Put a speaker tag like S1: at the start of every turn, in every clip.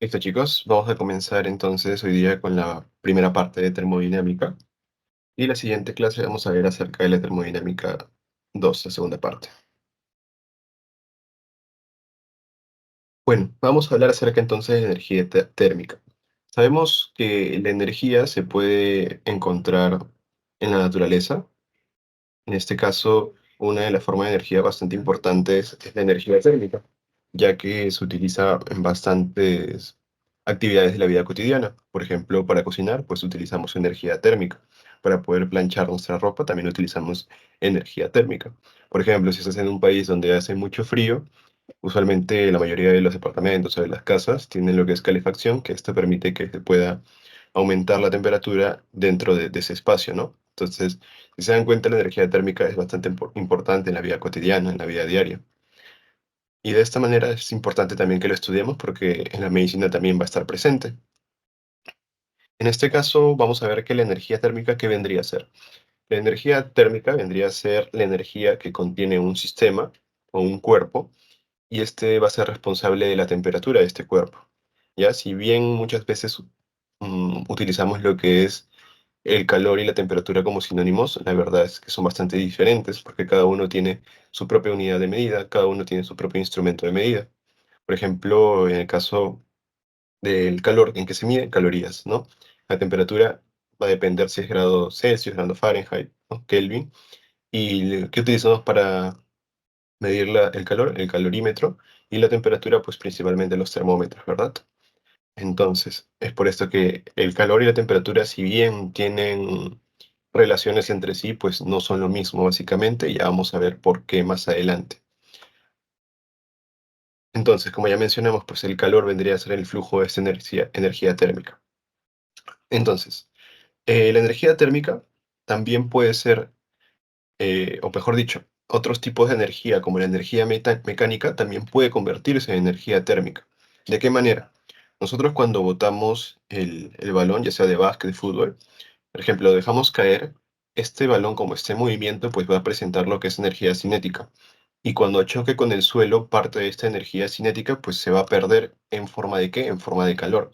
S1: Listo, chicos, vamos a comenzar entonces hoy día con la primera parte de termodinámica y la siguiente clase vamos a ver acerca de la termodinámica 2, la segunda parte. Bueno, vamos a hablar acerca entonces de energía térmica. Sabemos que la energía se puede encontrar en la naturaleza. En este caso, una de las formas de energía bastante importantes es la energía térmica, ya que se utiliza en bastantes actividades de la vida cotidiana. Por ejemplo, para cocinar, pues utilizamos energía térmica. Para poder planchar nuestra ropa, también utilizamos energía térmica. Por ejemplo, si estás en un país donde hace mucho frío, usualmente la mayoría de los departamentos o de las casas tienen lo que es calefacción, que esto permite que se pueda aumentar la temperatura dentro de ese espacio, ¿no? Entonces, si se dan cuenta, la energía térmica es bastante importante en la vida cotidiana, en la vida diaria. Y de esta manera es importante también que lo estudiemos porque en la medicina también va a estar presente. En este caso, vamos a ver que la energía térmica, ¿qué vendría a ser? La energía térmica vendría a ser la energía que contiene un sistema o un cuerpo y este va a ser responsable de la temperatura de este cuerpo. Ya, si bien muchas veces utilizamos lo que es el calor y la temperatura como sinónimos, la verdad es que son bastante diferentes porque cada uno tiene su propia unidad de medida, cada uno tiene su propio instrumento de medida. Por ejemplo, en el caso del calor, en que se mide calorías, ¿no? La temperatura va a depender si es grado Celsius, grado Fahrenheit, ¿no? Kelvin. ¿Y qué utilizamos para medir el calor? El calorímetro. Y la temperatura, pues principalmente los termómetros, ¿verdad? Entonces, es por esto que el calor y la temperatura, si bien tienen relaciones entre sí, pues no son lo mismo básicamente, y ya vamos a ver por qué más adelante. Entonces, como ya mencionamos, pues el calor vendría a ser el flujo de esta energía térmica. Entonces, la energía térmica también puede ser, o mejor dicho, otros tipos de energía, como la energía mecánica, también puede convertirse en energía térmica. ¿De qué manera? Nosotros cuando botamos el balón, ya sea de básquet, de fútbol, por ejemplo, dejamos caer, este balón como está en movimiento, pues va a presentar lo que es energía cinética. Y cuando choque con el suelo, parte de esta energía cinética pues se va a perder en forma de ¿qué? En forma de calor.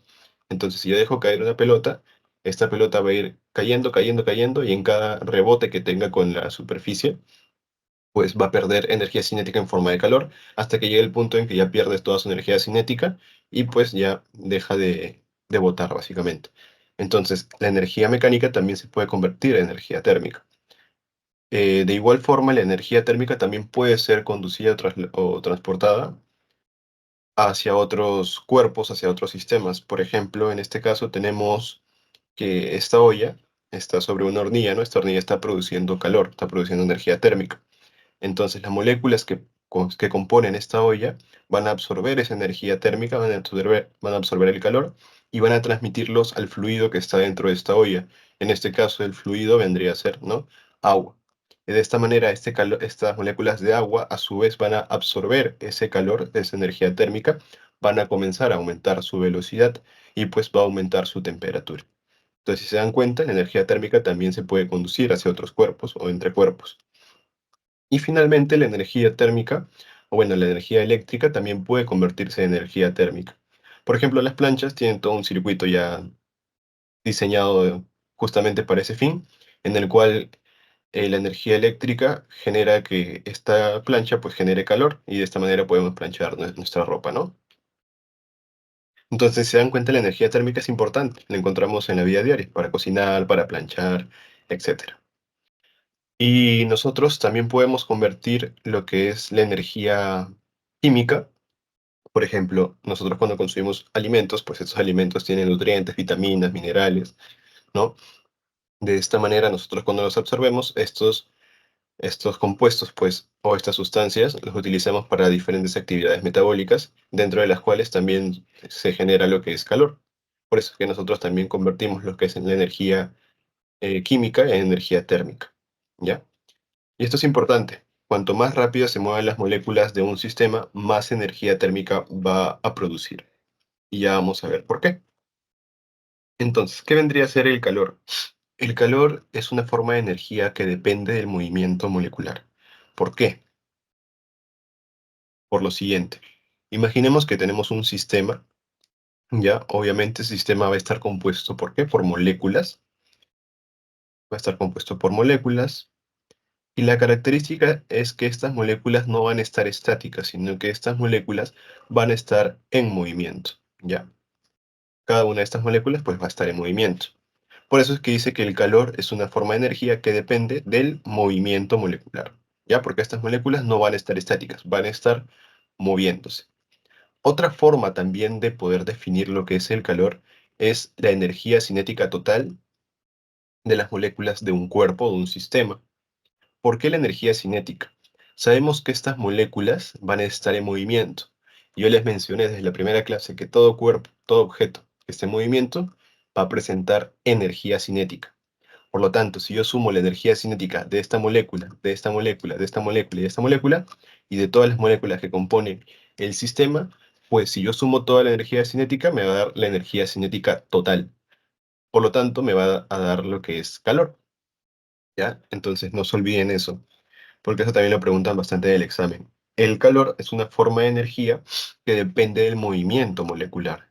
S1: Entonces, si yo dejo caer una pelota, esta pelota va a ir cayendo, cayendo, cayendo, y en cada rebote que tenga con la superficie, pues va a perder energía cinética en forma de calor, hasta que llegue el punto en que ya pierdes toda su energía cinética y pues ya deja de botar, básicamente. Entonces, la energía mecánica también se puede convertir en energía térmica. De igual forma, la energía térmica también puede ser conducida o transportada hacia otros cuerpos, hacia otros sistemas. Por ejemplo, en este caso tenemos que esta olla está sobre una hornilla, ¿no? Esta hornilla está produciendo calor, está produciendo energía térmica. Entonces, las moléculas que componen esta olla van a absorber esa energía térmica, van a absorber el calor y van a transmitirlos al fluido que está dentro de esta olla. En este caso, el fluido vendría a ser, ¿no? Agua. Y de esta manera, estas moléculas de agua a su vez van a absorber ese calor, esa energía térmica, van a comenzar a aumentar su velocidad y pues va a aumentar su temperatura. Entonces, si se dan cuenta, la energía térmica también se puede conducir hacia otros cuerpos o entre cuerpos. Y finalmente, la energía térmica, o bueno, la energía eléctrica también puede convertirse en energía térmica. Por ejemplo, las planchas tienen todo un circuito ya diseñado justamente para ese fin, en el cual la energía eléctrica genera que esta plancha pues genere calor y de esta manera podemos planchar nuestra ropa, ¿no? Entonces, se dan cuenta, la energía térmica es importante, la encontramos en la vida diaria, para cocinar, para planchar, etcétera. Y nosotros también podemos convertir lo que es la energía química. Por ejemplo, nosotros cuando consumimos alimentos, pues estos alimentos tienen nutrientes, vitaminas, minerales, ¿no? De esta manera, nosotros cuando los absorbemos, estos compuestos, pues, o estas sustancias, los utilizamos para diferentes actividades metabólicas, dentro de las cuales también se genera lo que es calor. Por eso es que nosotros también convertimos lo que es la energía química en energía térmica, ¿ya? Y esto es importante. Cuanto más rápido se muevan las moléculas de un sistema, más energía térmica va a producir. Y ya vamos a ver por qué. Entonces, ¿qué vendría a ser el calor? El calor es una forma de energía que depende del movimiento molecular. ¿Por qué? Por lo siguiente. Imaginemos que tenemos un sistema Ya, obviamente el sistema va a estar compuesto, ¿por qué? Por moléculas, va a estar compuesto por moléculas, y la característica es que estas moléculas no van a estar estáticas, sino que estas moléculas van a estar en movimiento, ¿ya? Cada una de estas moléculas pues va a estar en movimiento. Por eso es que dice que el calor es una forma de energía que depende del movimiento molecular, ¿ya? Porque estas moléculas no van a estar estáticas, van a estar moviéndose. Otra forma también de poder definir lo que es el calor es la energía cinética total de las moléculas de un cuerpo o de un sistema. ¿Por qué la energía cinética? Sabemos que estas moléculas van a estar en movimiento. Yo les mencioné desde la primera clase que todo cuerpo, todo objeto que esté en movimiento va a presentar energía cinética. Por lo tanto, si yo sumo la energía cinética de esta molécula, de esta molécula, de esta molécula y de esta molécula, y de todas las moléculas que componen el sistema, pues si yo sumo toda la energía cinética, me va a dar la energía cinética total. Por lo tanto, me va a dar lo que es calor, ¿ya? Entonces, no se olviden eso, porque eso también lo preguntan bastante en el examen. El calor es una forma de energía que depende del movimiento molecular.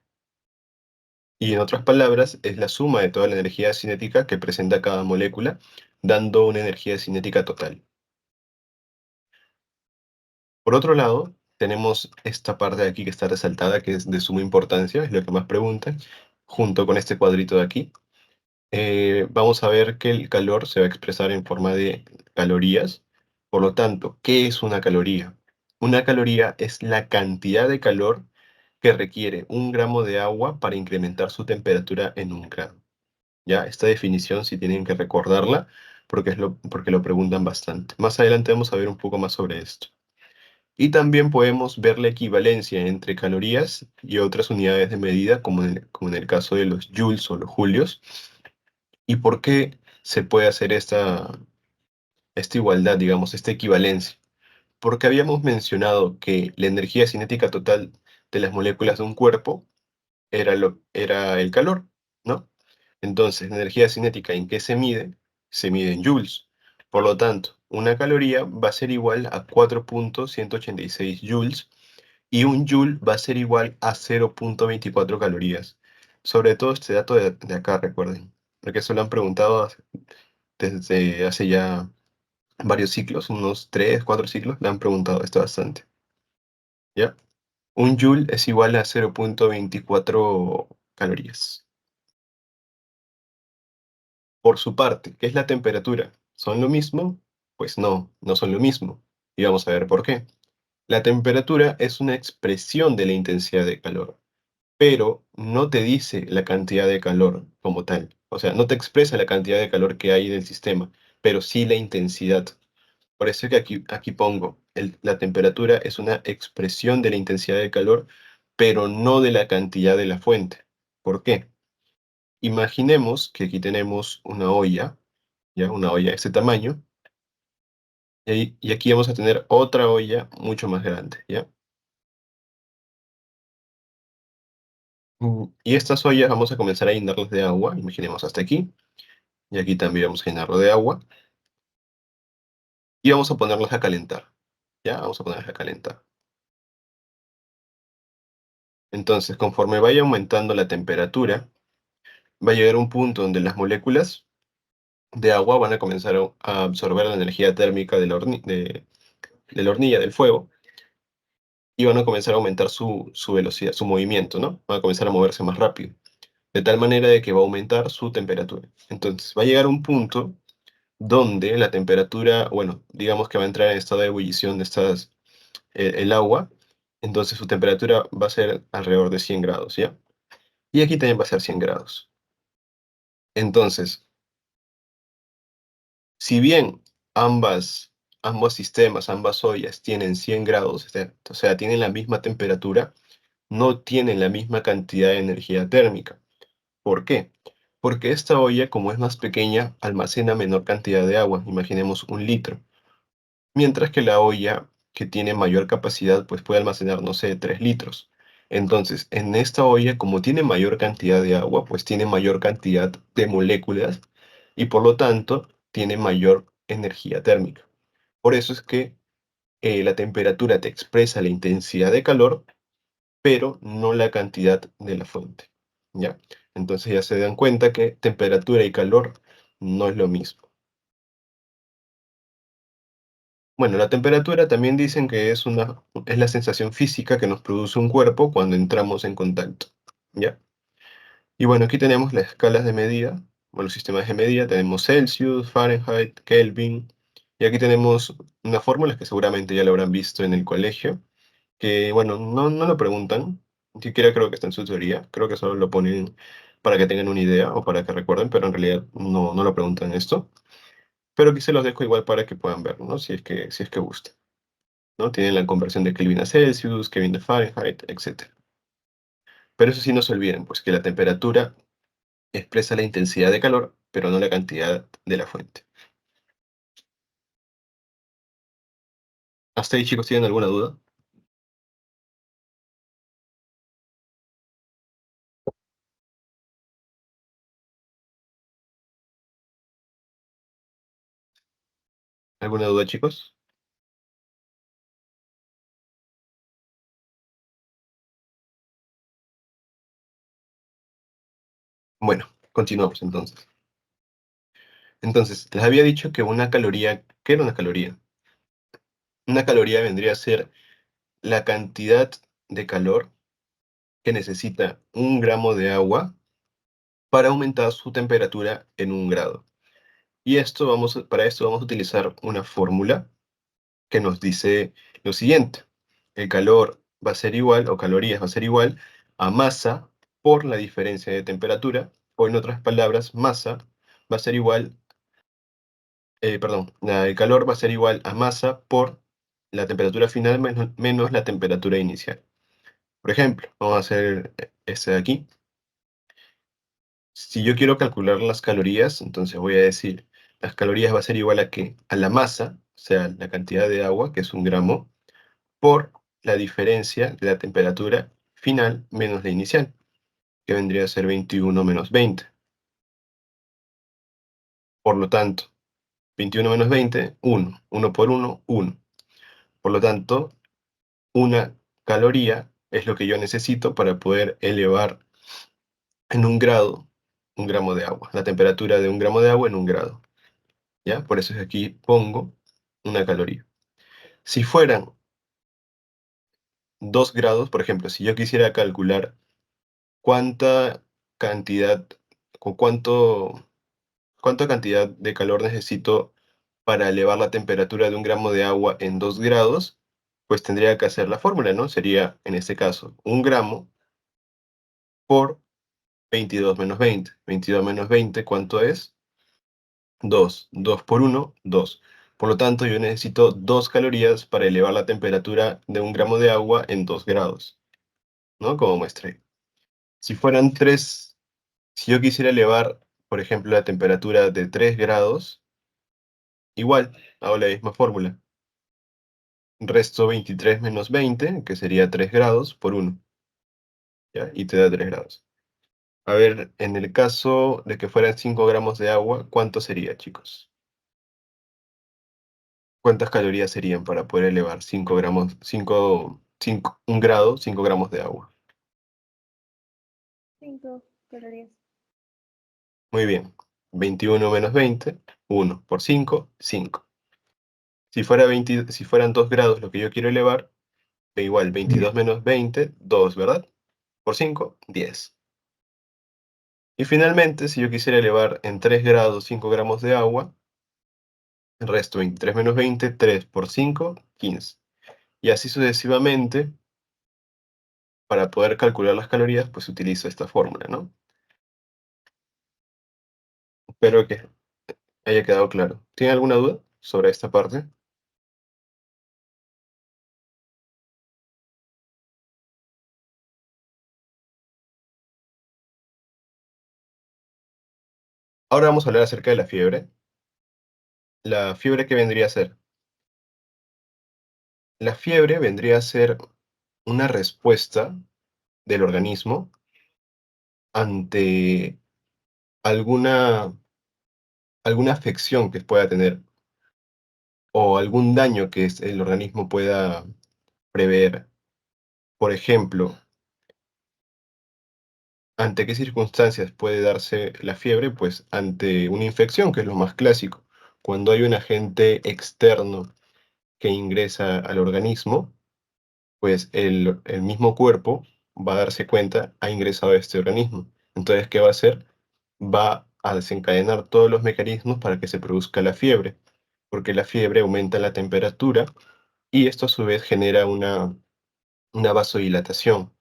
S1: Y en otras palabras, es la suma de toda la energía cinética que presenta cada molécula, dando una energía cinética total. Por otro lado, tenemos esta parte de aquí que está resaltada, que es de suma importancia, es lo que más preguntan, junto con este cuadrito de aquí. Vamos a ver que el calor se va a expresar en forma de calorías. Por lo tanto, ¿qué es una caloría? Una caloría es la cantidad de calor que requiere un gramo de agua para incrementar su temperatura en un grado. Ya, esta definición sí tienen que recordarla porque lo preguntan bastante. Más adelante vamos a ver un poco más sobre esto. Y también podemos ver la equivalencia entre calorías y otras unidades de medida, como en el caso de los joules o los julios. ¿Y por qué se puede hacer esta igualdad, digamos, esta equivalencia? Porque habíamos mencionado que la energía cinética total de las moléculas de un cuerpo era el calor, ¿no? Entonces, la energía cinética, ¿en qué se mide? Se mide en joules. Por lo tanto, una caloría va a ser igual a 4,186 joules y un joule va a ser igual a 0,24 calorías. Sobre todo este dato de acá, recuerden, porque eso lo han preguntado desde hace ya varios ciclos, unos 3, 4 ciclos, le han preguntado esto bastante, ¿ya? Un joule es igual a 0,24 calorías. Por su parte, ¿qué es la temperatura? ¿Son lo mismo? Pues no, no son lo mismo. Y vamos a ver por qué. La temperatura es una expresión de la intensidad de calor, pero no te dice la cantidad de calor como tal. O sea, no te expresa la cantidad de calor que hay en el sistema, pero sí la intensidad. Por eso es que aquí pongo, la temperatura es una expresión de la intensidad de calor, pero no de la cantidad de la fuente. ¿Por qué? Imaginemos que aquí tenemos una olla, ¿ya? Una olla de este tamaño, y aquí vamos a tener otra olla mucho más grande, ¿ya? Y estas ollas vamos a comenzar a llenarlas de agua, imaginemos hasta aquí, y aquí también vamos a llenarlo de agua, y vamos a ponerlas a calentar, ¿ya? Vamos a ponerlas a calentar. Entonces, conforme vaya aumentando la temperatura, va a llegar un punto donde las moléculas de agua van a comenzar a absorber la energía térmica de la hornilla, del fuego, y van a comenzar a aumentar su velocidad, su movimiento, ¿no? Van a comenzar a moverse más rápido, de tal manera de que va a aumentar su temperatura. Entonces, va a llegar un punto donde la temperatura, bueno, digamos que va a entrar en estado de ebullición el agua, entonces su temperatura va a ser alrededor de 100 grados, ¿ya? Y aquí también va a ser 100 grados. Entonces, si bien ambos sistemas, ambas ollas tienen 100 grados, o sea, tienen la misma temperatura, no tienen la misma cantidad de energía térmica. ¿Por qué? Porque esta olla, como es más pequeña, almacena menor cantidad de agua, imaginemos 1 litro, mientras que la olla que tiene mayor capacidad, pues puede almacenar, no sé, 3 litros. Entonces, en esta olla, como tiene mayor cantidad de agua, pues tiene mayor cantidad de moléculas y por lo tanto tiene mayor energía térmica. Por eso es que la temperatura te expresa la intensidad de calor, pero no la cantidad de la fuente, ¿ya? Entonces ya se dan cuenta que temperatura y calor no es lo mismo. Bueno, la temperatura también dicen que es la sensación física que nos produce un cuerpo cuando entramos en contacto, ¿ya? Y bueno, aquí tenemos las escalas de medida, o los sistemas de medida, tenemos Celsius, Fahrenheit, Kelvin, y aquí tenemos unas fórmulas que seguramente ya lo habrán visto en el colegio, que bueno, no lo preguntan, ni siquiera creo que está en su teoría, creo que solo lo ponen para que tengan una idea o para que recuerden, pero en realidad no lo preguntan esto. Pero aquí se los dejo igual para que puedan ver, ¿no? Si es que gusta, ¿no? Tienen la conversión de Kelvin a Celsius, Kelvin de Fahrenheit, etcétera. Pero eso sí, no se olviden, pues que la temperatura expresa la intensidad de calor, pero no la cantidad de la fuente. ¿Hasta ahí, chicos, tienen alguna duda? ¿Alguna duda, chicos? Bueno, continuamos entonces. Entonces, les había dicho que una caloría, ¿qué era una caloría? Una caloría vendría a ser la cantidad de calor que necesita un gramo de agua para aumentar su temperatura en 1 grado. Y para esto vamos a utilizar una fórmula que nos dice lo siguiente. El calor va a ser igual, o calorías va a ser igual, a masa por la diferencia de temperatura, o en otras palabras, masa va a ser igual, perdón, el calor va a ser igual a masa por la temperatura final menos la temperatura inicial. Por ejemplo, vamos a hacer este de aquí. Si yo quiero calcular las calorías, entonces voy a decir, las calorías va a ser igual a qué? A la masa, o sea, la cantidad de agua, que es 1 gramo, por la diferencia de la temperatura final menos la inicial, que vendría a ser 21 menos 20. Por lo tanto, 21 menos 20, 1. 1 por 1, 1. Por lo tanto, una caloría es lo que yo necesito para poder elevar en 1 grado 1 gramo de agua. La temperatura de 1 gramo de agua en 1 grado. ¿Ya? Por eso es que aquí pongo una caloría. Si fueran 2 grados, por ejemplo, si yo quisiera calcular cuánta cantidad o cuánta cantidad de calor necesito para elevar la temperatura de 1 gramo de agua en 2 grados, pues tendría que hacer la fórmula, ¿no? Sería, en este caso, 1 gramo por 22 menos 20. 22 menos 20, ¿cuánto es? 2. 2 por 1, 2. Por lo tanto, yo necesito 2 calorías para elevar la temperatura de 1 gramo de agua en 2 grados, ¿no? Como muestra. Si fueran 3, si yo quisiera elevar, por ejemplo, la temperatura de 3 grados, igual, hago la misma fórmula. Resto 23 menos 20, que sería 3 grados, por 1, ¿ya? Y te da 3 grados. A ver, en el caso de que fueran 5 gramos de agua, ¿cuánto sería, chicos? ¿Cuántas calorías serían para poder elevar 5 gramos, 1 grado, 5 gramos de agua?
S2: 5 calorías.
S1: Muy bien. 21 menos 20, 1 por 5, 5. Si fueran 2 grados lo que yo quiero elevar, da igual, 22 menos 20, 2, ¿verdad? Por 5, 10. Y finalmente, si yo quisiera elevar en 3 grados 5 gramos de agua, el resto 23 menos 20, 3 por 5, 15. Y así sucesivamente, para poder calcular las calorías, pues utilizo esta fórmula, ¿no? Espero que haya quedado claro. ¿Tiene alguna duda sobre esta parte? Ahora vamos a hablar acerca de la fiebre. ¿La fiebre qué vendría a ser? La fiebre vendría a ser una respuesta del organismo ante alguna, alguna afección que pueda tener o algún daño que el organismo pueda prever. Por ejemplo, ¿Ante qué circunstancias puede darse la fiebre? Pues ante una infección, que es lo más clásico. Cuando hay un agente externo que ingresa al organismo, pues el mismo cuerpo va a darse cuenta, ha ingresado a este organismo. Entonces, ¿qué va a hacer? Va a desencadenar todos los mecanismos para que se produzca la fiebre, porque la fiebre aumenta la temperatura y esto a su vez genera una vasodilatación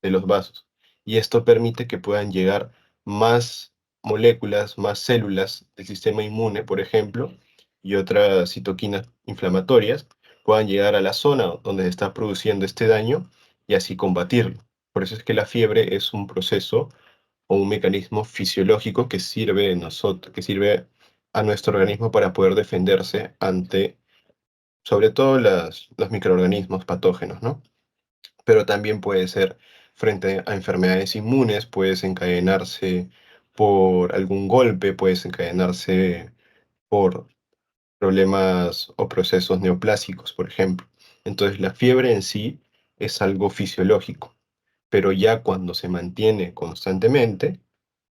S1: de los vasos. Y esto permite que puedan llegar más moléculas, más células del sistema inmune, por ejemplo, y otras citoquinas inflamatorias, puedan llegar a la zona donde se está produciendo este daño y así combatirlo. Por eso es que la fiebre es un proceso o un mecanismo fisiológico que sirve que sirve a nuestro organismo para poder defenderse ante, sobre todo, los microorganismos patógenos, ¿no? Pero también puede ser frente a enfermedades inmunes, puede desencadenarse por algún golpe, puede desencadenarse por problemas o procesos neoplásicos, por ejemplo. Entonces, la fiebre en sí es algo fisiológico, pero ya cuando se mantiene constantemente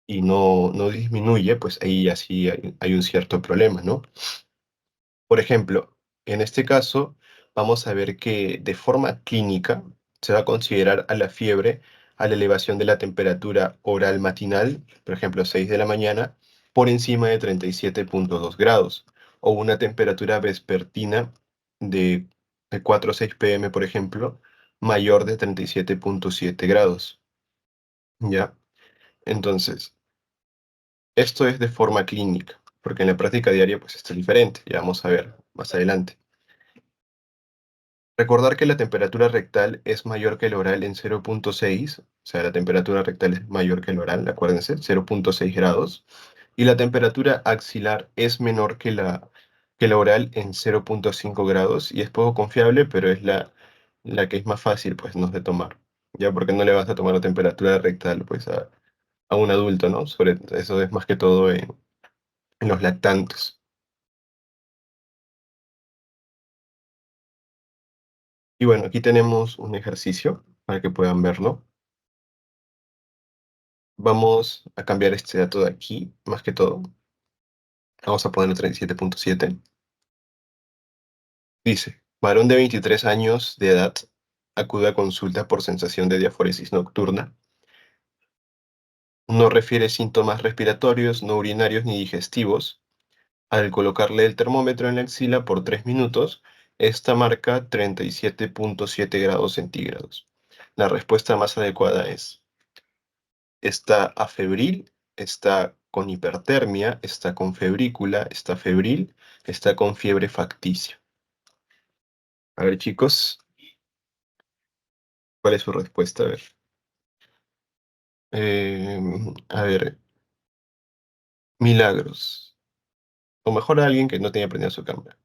S1: y no disminuye, pues ahí ya sí hay un cierto problema, ¿no? Por ejemplo, en este caso, vamos a ver que de forma clínica se va a considerar a la fiebre a la elevación de la temperatura oral matinal, por ejemplo, 6 de la mañana, por encima de 37,2 grados, o una temperatura vespertina de, de 4 a 6 p.m., por ejemplo, mayor de 37,7 grados. ¿Ya? Entonces, esto es de forma clínica, porque en la práctica diaria pues esto es diferente, ya vamos a ver más adelante. Recordar que la temperatura rectal es mayor que el oral en 0,6, o sea, la temperatura rectal es mayor que el oral, acuérdense, 0,6 grados, y la temperatura axilar es menor que la oral en 0,5 grados, y es poco confiable, pero es la que es más fácil, pues, ¿no?, de tomar, ya, porque no le vas a tomar la temperatura rectal, pues, a un adulto, ¿no? Sobre eso es más que todo en los lactantes. Y bueno, aquí tenemos un ejercicio para que puedan verlo. Vamos a cambiar este dato de aquí, más que todo. Vamos a ponerlo 37,7. Dice, varón de 23 años de edad acude a consulta por sensación de diaforesis nocturna. No refiere síntomas respiratorios, no urinarios ni digestivos. Al colocarle el termómetro en la axila por 3 minutos, esta marca 37,7 grados centígrados. La respuesta más adecuada es: está afebril, está con hipertermia, está con febrícula, está febril, está con fiebre facticia. A ver, chicos, ¿cuál es su respuesta? A ver. A ver, Milagros. O mejor alguien que no tenía prendida su cámara.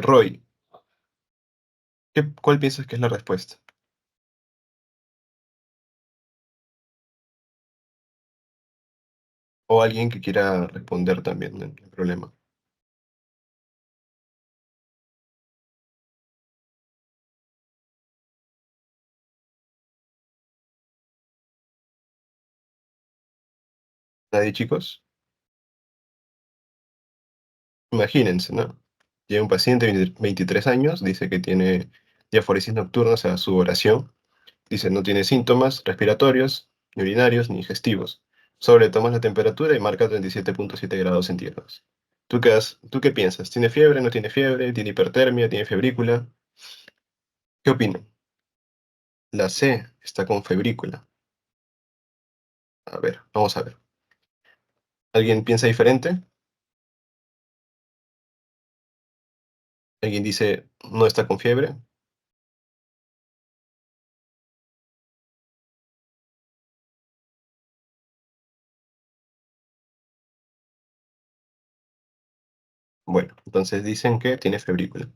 S1: Roy, ¿cuál piensas que es la respuesta? O alguien que quiera responder también, no hay problema. ¿Nadie, chicos? Imagínense, ¿no? Llega un paciente de 23 años, dice que tiene diaforesis nocturna, o sea, sudoración. Dice, no tiene síntomas respiratorios, ni urinarios, ni digestivos. Solo le tomas la temperatura y marca 37,7 grados centígrados. ¿Tú qué piensas? ¿Tiene fiebre, no tiene fiebre? ¿Tiene hipertermia? ¿Tiene febrícula? ¿Qué opinan? La C está con febrícula. A ver, vamos a ver. ¿Alguien piensa diferente? ¿Alguien dice no está con fiebre? Bueno, entonces dicen que tiene febrícula.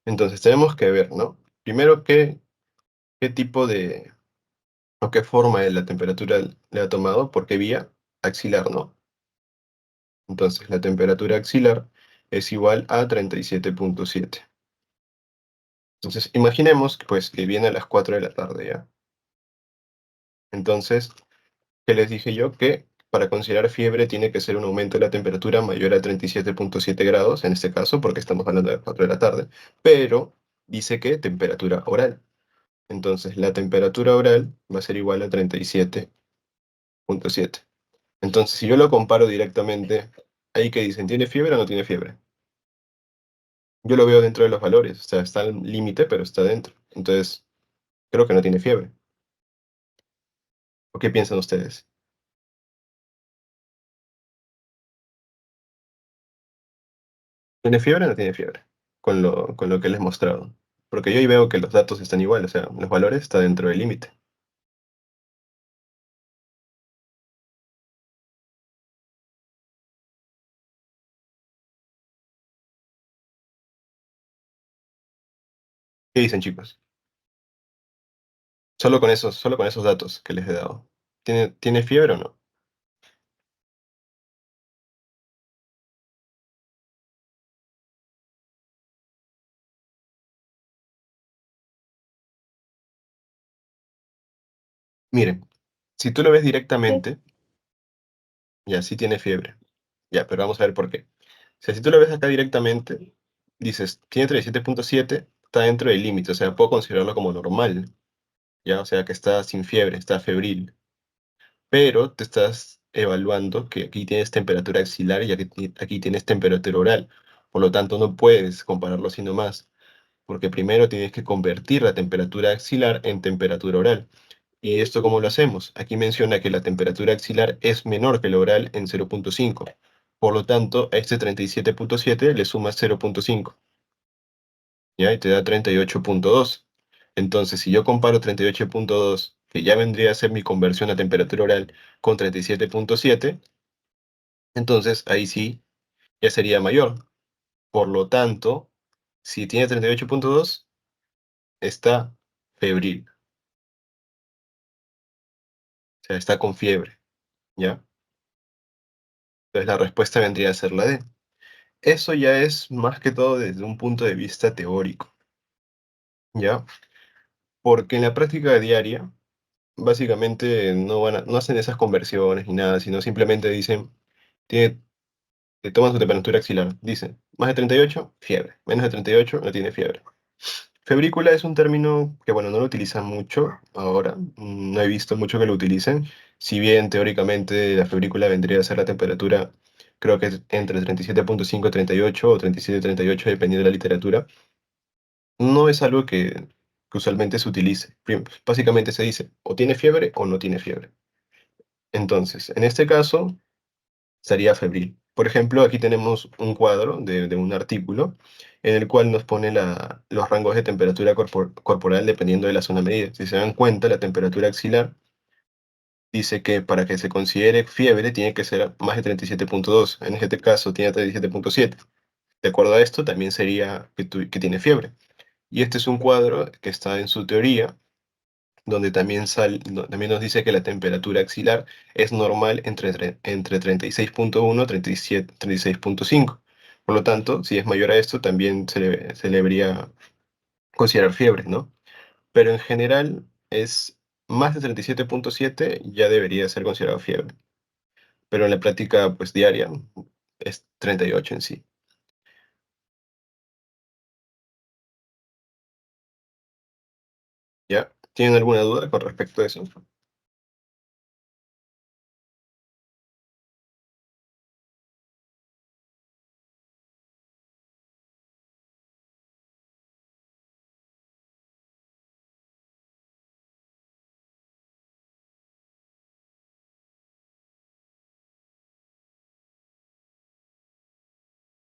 S1: Entonces tenemos que ver, ¿no? Primero, qué tipo de, o qué forma de la temperatura le ha tomado, por qué vía axilar, ¿no? Entonces la temperatura axilar es igual a 37,7. Entonces, imaginemos que, pues, que viene a las 4 de la tarde, ¿ya? Entonces, ¿qué les dije yo? Que para considerar fiebre tiene que ser un aumento de la temperatura mayor a 37,7 grados, en este caso, porque estamos hablando de las 4 de la tarde, pero dice que temperatura oral. Entonces, la temperatura oral va a ser igual a 37,7. Entonces, si yo lo comparo directamente, ahí que dicen, ¿tiene fiebre o no tiene fiebre? Yo lo veo dentro de los valores, o sea, está al límite, pero está dentro. Entonces, creo que no tiene fiebre. ¿O qué piensan ustedes? ¿Tiene fiebre o no tiene fiebre? Con lo que les he mostrado. Porque yo ahí veo que los datos están igual, o sea, los valores están dentro del límite. ¿Qué dicen, chicos? Solo con esos datos que les he dado. ¿Tiene fiebre o no? Miren, si tú lo ves
S2: Sí,
S1: directamente, ya sí tiene fiebre. Ya, pero vamos a ver por qué. O sea, si tú lo ves acá directamente, dices, tiene 37,7, está dentro del límite, o sea, puedo considerarlo como normal, ya, o sea, que está sin fiebre, está febril. Pero te estás evaluando que aquí tienes temperatura axilar y aquí tienes temperatura oral. Por lo tanto, no puedes compararlo así nomás, porque primero tienes que convertir la temperatura axilar en temperatura oral. ¿Y esto cómo lo hacemos? Aquí menciona que la temperatura axilar es menor que la oral en 0,5. Por lo tanto, a este 37,7 le sumas 0,5, ¿ya? Y te da 38,2. Entonces, si yo comparo 38,2, que ya vendría a ser mi conversión a temperatura oral, con 37,7, entonces ahí sí ya sería mayor. Por lo tanto, si tiene 38,2, está febril, o sea, está con fiebre, ¿ya? Entonces la respuesta vendría a ser la D. Eso ya es más que todo desde un punto de vista teórico, ¿ya? Porque en la práctica diaria, básicamente no hacen esas conversiones ni nada, sino simplemente dicen, tiene, te toman su temperatura axilar, dicen, más de 38, fiebre, menos de 38, no tiene fiebre. Febrícula es un término que, bueno, no lo utilizan mucho ahora, no he visto mucho que lo utilicen, si bien teóricamente la febrícula vendría a ser la temperatura, creo que es entre 37,5 y 38 o 37,38 dependiendo de la literatura, no es algo que usualmente se utilice. Básicamente se dice o tiene fiebre o no tiene fiebre. Entonces, en este caso, estaría febril. Por ejemplo, aquí tenemos un cuadro de un artículo en el cual nos pone los rangos de temperatura corporal dependiendo de la zona medida. Si se dan cuenta, la temperatura axilar dice que para que se considere fiebre tiene que ser más de 37,2. En este caso tiene 37,7. De acuerdo a esto, también sería que tiene fiebre. Y este es un cuadro que está en su teoría, donde también nos dice que la temperatura axilar es normal entre 36,1 y 36,5. Por lo tanto, si es mayor a esto, también se le debería considerar fiebre, ¿no? Pero en general es más de 37,7 ya debería ser considerado fiebre. Pero en la práctica pues diaria es 38 en sí. ¿Ya? ¿Tienen alguna duda con respecto a eso?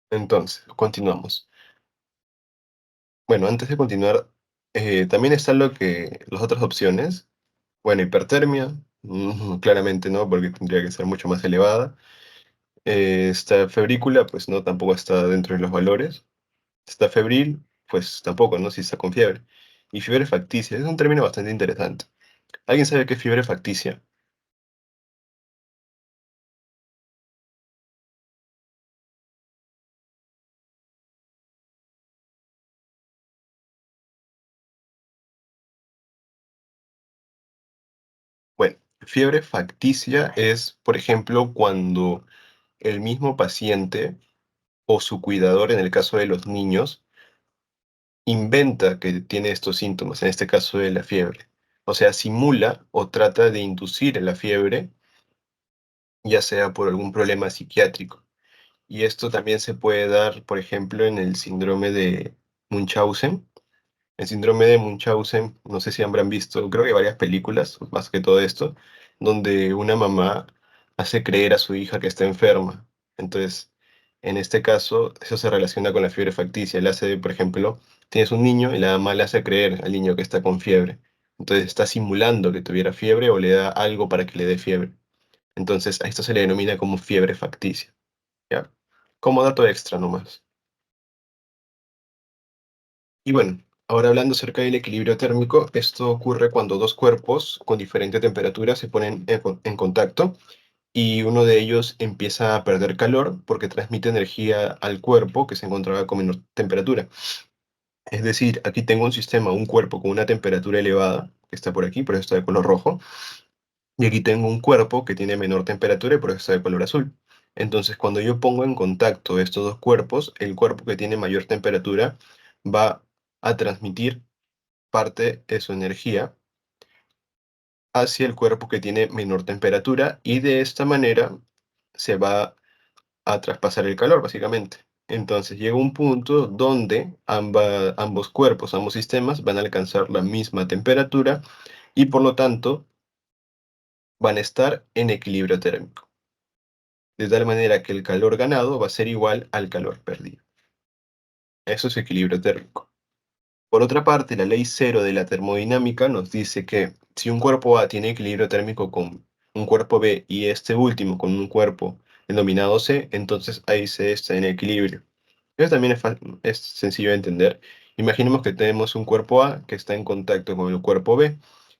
S1: Entonces, continuamos. Bueno, antes de continuar, también están las otras opciones. Bueno, hipertermia, claramente no, porque tendría que ser mucho más elevada. Está febrícula, pues no, tampoco está dentro de los valores. Está febril, pues tampoco, ¿no? Si está con fiebre. Y fiebre facticia, es un término bastante interesante. ¿Alguien sabe qué es fiebre facticia? Fiebre facticia es, por ejemplo, cuando el mismo paciente o su cuidador, en el caso de los niños, inventa que tiene estos síntomas, en este caso de la fiebre. O sea, simula o trata de inducir la fiebre, ya sea por algún problema psiquiátrico. Y esto también se puede dar, por ejemplo, en el síndrome de Munchausen. El síndrome de Munchausen, no sé si habrán visto, creo que varias películas, más que todo esto, donde una mamá hace creer a su hija que está enferma. Entonces, en este caso, eso se relaciona con la fiebre facticia. Le hace, por ejemplo, tienes un niño y la mamá le hace creer al niño que está con fiebre. Entonces, está simulando que tuviera fiebre o le da algo para que le dé fiebre. Entonces, a esto se le denomina como fiebre facticia, ¿ya? Como dato extra nomás. Y bueno, ahora hablando acerca del equilibrio térmico, esto ocurre cuando dos cuerpos con diferente temperatura se ponen en contacto y uno de ellos empieza a perder calor porque transmite energía al cuerpo que se encontraba con menor temperatura. Es decir, aquí tengo un sistema, un cuerpo con una temperatura elevada, que está por aquí, por eso está de color rojo, y aquí tengo un cuerpo que tiene menor temperatura y por eso está de color azul. Entonces, cuando yo pongo en contacto estos dos cuerpos, el cuerpo que tiene mayor temperatura va a transmitir parte de su energía hacia el cuerpo que tiene menor temperatura y de esta manera se va a traspasar el calor, básicamente. Entonces llega un punto donde ambos cuerpos, ambos sistemas van a alcanzar la misma temperatura y por lo tanto van a estar en equilibrio térmico, de tal manera que el calor ganado va a ser igual al calor perdido. Eso es equilibrio térmico. Por otra parte, la ley cero de la termodinámica nos dice que si un cuerpo A tiene equilibrio térmico con un cuerpo B y este último con un cuerpo denominado C, entonces ahí C está en equilibrio. Eso también es sencillo de entender. Imaginemos que tenemos un cuerpo A que está en contacto con el cuerpo B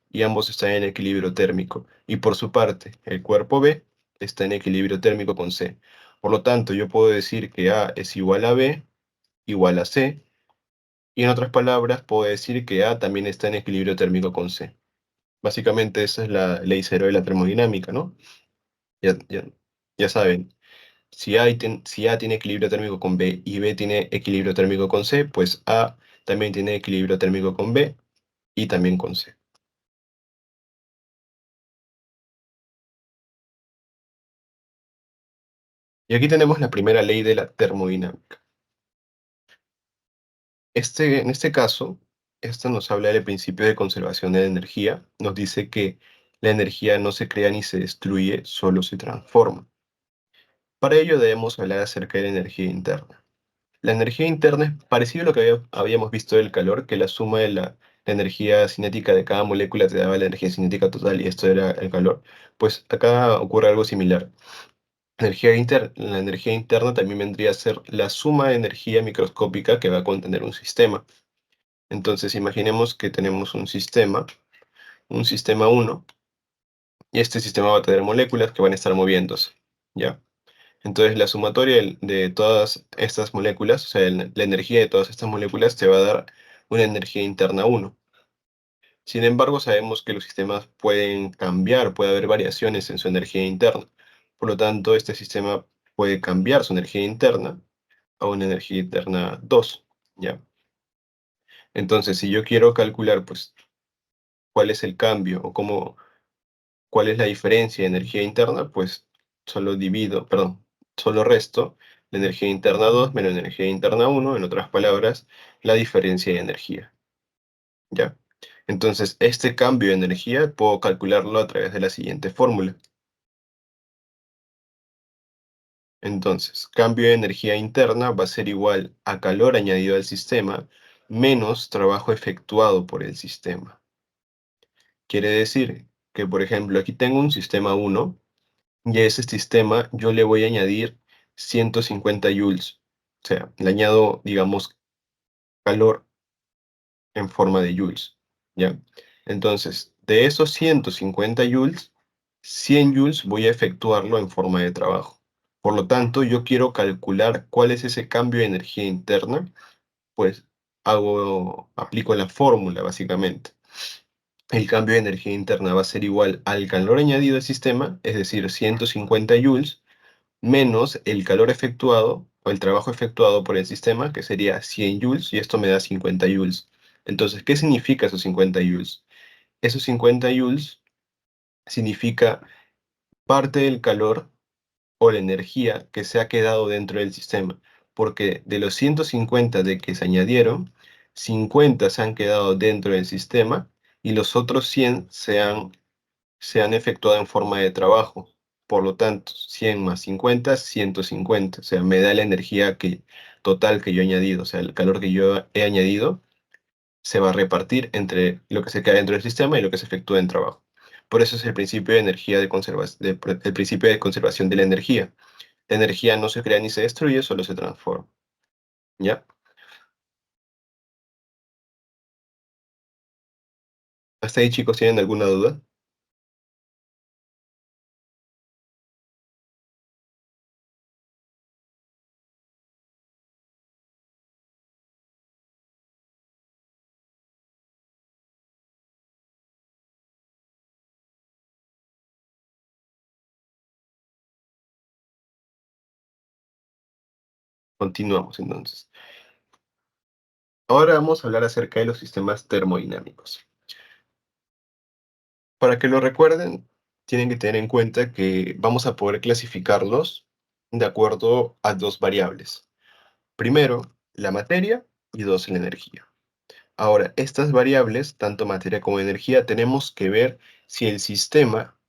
S1: y ambos están en equilibrio térmico. Y por su parte, el cuerpo B está en equilibrio térmico con C. Por lo tanto, yo puedo decir que A es igual a B igual a C y en otras palabras, puedo decir que A también está en equilibrio térmico con C. Básicamente esa es la ley cero de la termodinámica, ¿no? Ya saben, si A tiene equilibrio térmico con B y B tiene equilibrio térmico con C, pues A también tiene equilibrio térmico con B y también con C. Y aquí tenemos la primera ley de la termodinámica. En este caso, esta nos habla del principio de conservación de la energía. Nos dice que la energía no se crea ni se destruye, solo se transforma. Para ello debemos hablar acerca de la energía interna. La energía interna es parecido a lo que habíamos visto del calor, que la suma de la energía cinética de cada molécula te daba la energía cinética total y esto era el calor. Pues acá ocurre algo similar. La energía interna también vendría a ser la suma de energía microscópica que va a contener un sistema. Entonces imaginemos que tenemos un sistema uno y este sistema va a tener moléculas que van a estar moviéndose, ¿ya? Entonces, la sumatoria de todas estas moléculas, o sea, la energía de todas estas moléculas te va a dar una energía interna uno. Sin embargo, sabemos que los sistemas pueden cambiar, puede haber variaciones en su energía interna. Por lo tanto, este sistema puede cambiar su energía interna a una energía interna 2, ¿ya? Entonces, si yo quiero calcular, pues, cuál es el cambio o cuál es la diferencia de energía interna, pues solo resto la energía interna 2 menos la energía interna uno, en otras palabras, la diferencia de energía, ¿ya? Entonces, este cambio de energía puedo calcularlo a través de la siguiente fórmula. Entonces, cambio de energía interna va a ser igual a calor añadido al sistema menos trabajo efectuado por el sistema. Quiere decir que, por ejemplo, aquí tengo un sistema uno. Y a ese sistema yo le voy a añadir 150 joules. O sea, le añado, digamos, calor en forma de joules, ¿ya? Entonces, de esos 150 joules, 100 joules voy a efectuarlo en forma de trabajo. Por lo tanto, yo quiero calcular cuál es ese cambio de energía interna, pues aplico la fórmula, básicamente. el cambio de energía interna va a ser igual al calor añadido al sistema, es decir, 150 joules, menos el calor efectuado o el trabajo efectuado por el sistema, que sería 100 joules, y esto me da 50 joules. Entonces, ¿qué significa esos 50 joules? Esos 50 joules significa parte del calor o la energía que se ha quedado dentro del sistema, porque de los 150 de que se añadieron, 50 se han quedado dentro del sistema y los otros 100 se han efectuado en forma de trabajo. Por lo tanto, 100 más 50, 150. O sea, me da la energía total que yo he añadido. O sea, el calor que yo he añadido se va a repartir entre lo que se queda dentro del sistema y lo que se efectúa en trabajo. Por eso es el principio de energía el principio de conservación de la energía. La energía no se crea ni se destruye, solo se transforma. ¿Ya? ¿Hasta ahí, chicos, tienen alguna duda? Continuamos entonces. Ahora vamos a hablar acerca de los sistemas termodinámicos. Para que lo recuerden, tienen que tener en cuenta que vamos a poder clasificarlos de acuerdo a dos variables. Primero, la materia y dos, la energía. Ahora, estas variables, tanto materia como energía, tenemos que ver si el sistema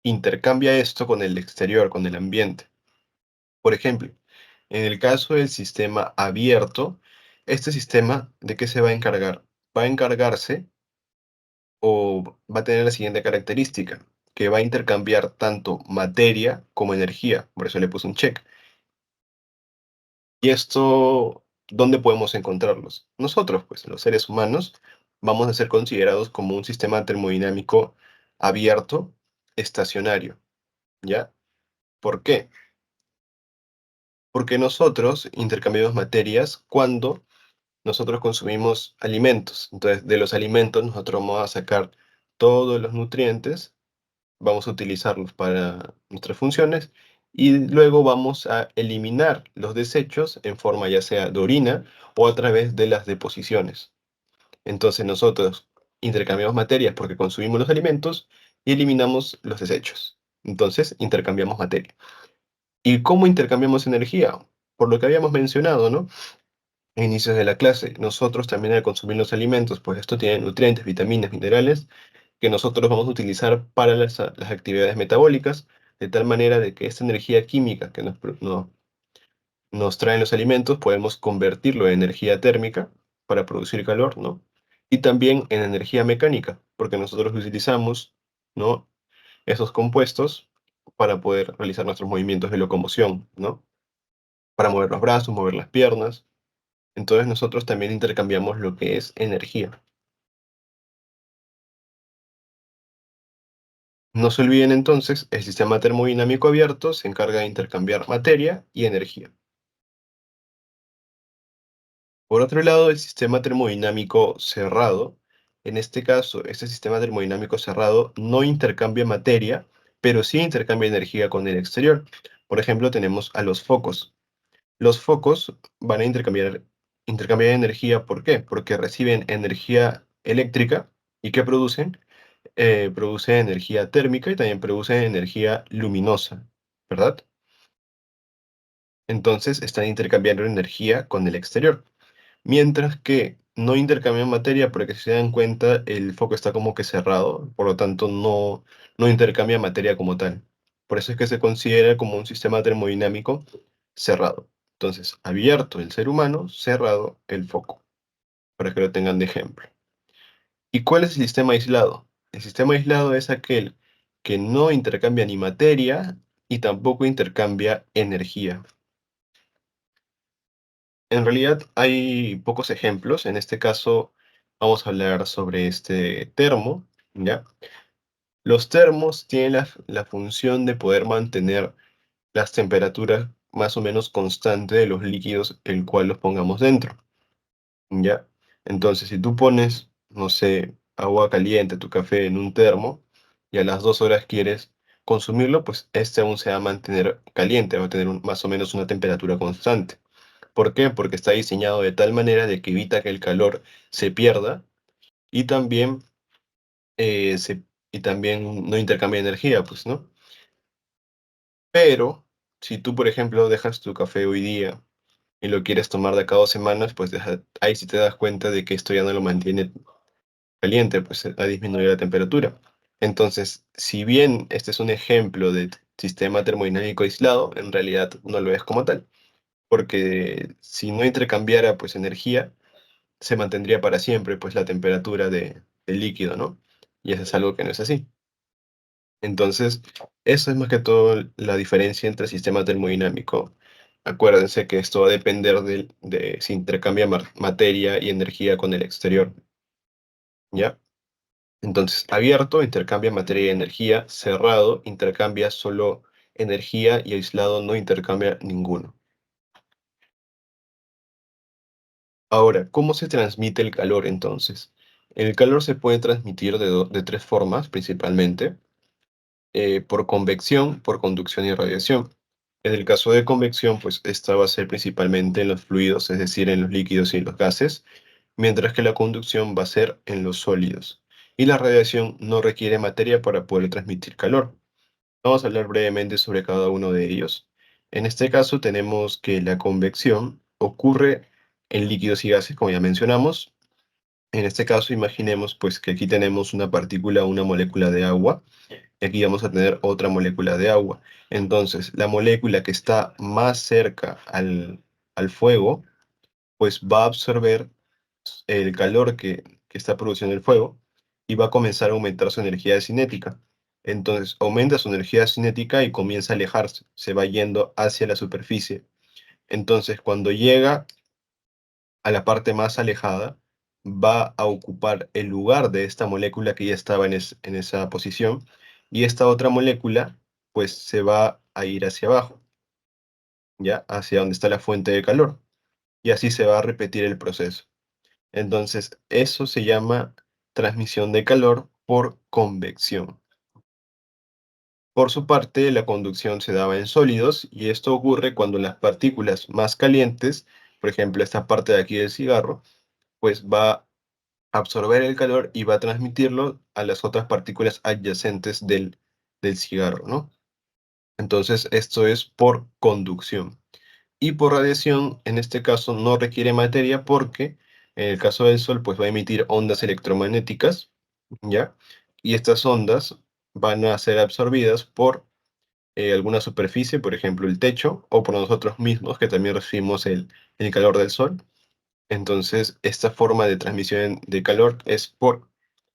S1: intercambia esto con el exterior, con el ambiente. Por ejemplo, en el caso del sistema abierto, este sistema, ¿de qué se va a encargar? Va a encargarse o va a tener la siguiente característica, que va a intercambiar tanto materia como energía. Por eso le puse un check. Y esto, ¿dónde podemos encontrarlos? Nosotros, pues, los seres humanos, vamos a ser considerados como un sistema termodinámico abierto, estacionario, ¿ya? ¿Por qué? Porque nosotros intercambiamos materias cuando nosotros consumimos alimentos. Entonces, de los alimentos nosotros vamos a sacar todos los nutrientes, vamos a utilizarlos para nuestras funciones y luego vamos a eliminar los desechos en forma ya sea de orina o a través de las deposiciones. Entonces nosotros intercambiamos materias porque consumimos los alimentos y eliminamos los desechos. Entonces intercambiamos materia. ¿Y cómo intercambiamos energía? Por lo que habíamos mencionado, ¿no? A inicios de la clase, nosotros también al consumir los alimentos, pues esto tiene nutrientes, vitaminas, minerales, que nosotros vamos a utilizar para las actividades metabólicas, de tal manera de que esta energía química que nos traen los alimentos, podemos convertirlo en energía térmica para producir calor, ¿no? Y también en energía mecánica, porque nosotros utilizamos, ¿no? Esos compuestos para poder realizar nuestros movimientos de locomoción, ¿no? Para mover los brazos, mover las piernas. Entonces nosotros también intercambiamos lo que es energía. No se olviden entonces, el sistema termodinámico abierto se encarga de intercambiar materia y energía. Por otro lado, el sistema termodinámico cerrado, en este caso, este sistema termodinámico cerrado no intercambia materia, pero sí intercambia energía con el exterior. Por ejemplo, tenemos a los focos. Los focos van a intercambiar energía, ¿por qué? Porque reciben energía eléctrica y ¿qué producen? Producen energía térmica y también producen energía luminosa, ¿verdad? Entonces están intercambiando energía con el exterior. Mientras que no intercambian materia, porque si se dan cuenta, el foco está como que cerrado, por lo tanto no intercambia materia como tal. Por eso es que se considera como un sistema termodinámico cerrado. Entonces, abierto el ser humano, cerrado el foco, para que lo tengan de ejemplo. ¿Y cuál es el sistema aislado? El sistema aislado es aquel que no intercambia ni materia y tampoco intercambia energía. En realidad hay pocos ejemplos. En este caso vamos a hablar sobre este termo, ¿ya? Los termos tienen la función de poder mantener las temperaturas más o menos constantes de los líquidos el cual los pongamos dentro, ¿ya? Entonces, si tú pones, no sé, agua caliente, tu café en un termo, y a las 2 horas quieres consumirlo, pues este aún se va a mantener caliente, va a tener más o menos una temperatura constante. ¿Por qué? Porque está diseñado de tal manera de que evita que el calor se pierda y también, eh, se, y también no intercambia energía, pues, ¿no? Pero si tú, por ejemplo, dejas tu café hoy día y lo quieres tomar de cada 2 semanas, pues ahí sí te das cuenta de que esto ya no lo mantiene caliente, pues ha disminuido la temperatura. Entonces, si bien este es un ejemplo de sistema termodinámico aislado, en realidad no lo es como tal, porque si no intercambiara pues energía, se mantendría para siempre pues la temperatura del líquido, ¿no? Y eso es algo que no es así. Entonces, eso es más que todo la diferencia entre sistema termodinámico. Acuérdense que esto va a depender de si intercambia materia y energía con el exterior, ¿ya? Entonces, abierto intercambia materia y energía, cerrado intercambia solo energía y aislado no intercambia ninguno. Ahora, ¿cómo se transmite el calor entonces? El calor se puede transmitir de tres formas principalmente, por convección, por conducción y radiación. En el caso de convección, pues esta va a ser principalmente en los fluidos, es decir, en los líquidos y en los gases, mientras que la conducción va a ser en los sólidos. Y la radiación no requiere materia para poder transmitir calor. Vamos a hablar brevemente sobre cada uno de ellos. En este caso tenemos que la convección ocurre en líquidos y gases, como ya mencionamos. En este caso imaginemos pues que aquí tenemos una partícula, una molécula de agua, y aquí vamos a tener otra molécula de agua. Entonces, la molécula que está más cerca al fuego, pues va a absorber el calor que está produciendo el fuego y va a comenzar a aumentar su energía cinética. Entonces, aumenta su energía cinética y comienza a alejarse, se va yendo hacia la superficie. Entonces, cuando llega a la parte más alejada, va a ocupar el lugar de esta molécula que ya estaba en esa posición y esta otra molécula, pues se va a ir hacia abajo, ya hacia donde está la fuente de calor. Y así se va a repetir el proceso. Entonces, eso se llama transmisión de calor por convección. Por su parte, la conducción se daba en sólidos y esto ocurre cuando las partículas más calientes, por ejemplo, esta parte de aquí del cigarro, pues va a absorber el calor y va a transmitirlo a las otras partículas adyacentes del cigarro, ¿no? Entonces, esto es por conducción. Y por radiación, en este caso, no requiere materia porque en el caso del Sol, pues va a emitir ondas electromagnéticas, ¿ya? Y estas ondas van a ser absorbidas por alguna superficie, por ejemplo, el techo, o por nosotros mismos, que también recibimos el calor del Sol. Entonces, esta forma de transmisión de calor es por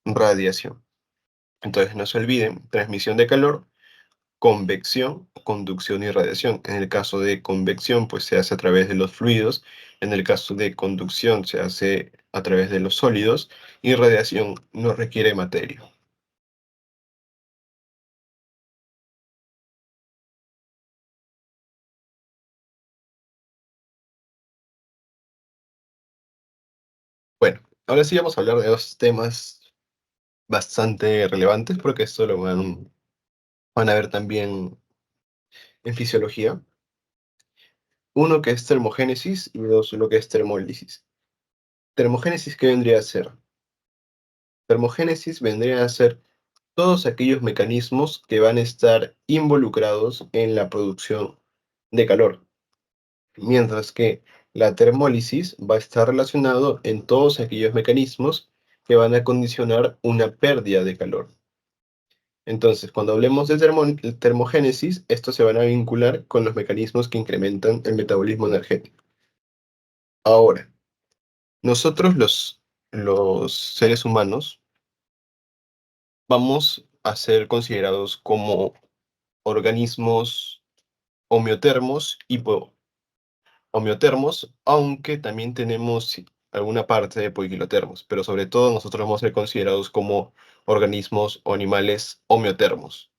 S1: radiación. Entonces, no se olviden, transmisión de calor, convección, conducción y radiación. En el caso de convección, pues se hace a través de los fluidos. En el caso de conducción, se hace a través de los sólidos. Y radiación no requiere materia. Bueno, ahora sí vamos a hablar de dos temas bastante relevantes porque esto lo van a ver también en fisiología. Uno que es termogénesis y dos, lo que es termólisis. Termogénesis, ¿qué vendría a ser? Termogénesis vendría a ser todos aquellos mecanismos que van a estar involucrados en la producción de calor, mientras que la termólisis va a estar relacionado en todos aquellos mecanismos que van a condicionar una pérdida de calor. Entonces, cuando hablemos de termogénesis, estos se van a vincular con los mecanismos que incrementan el metabolismo energético. Ahora, nosotros los seres humanos vamos a ser considerados como organismos homeotermos y homeotermos, aunque también tenemos alguna parte de poikilotermos, pero sobre todo nosotros vamos a ser considerados como organismos o animales homeotermos.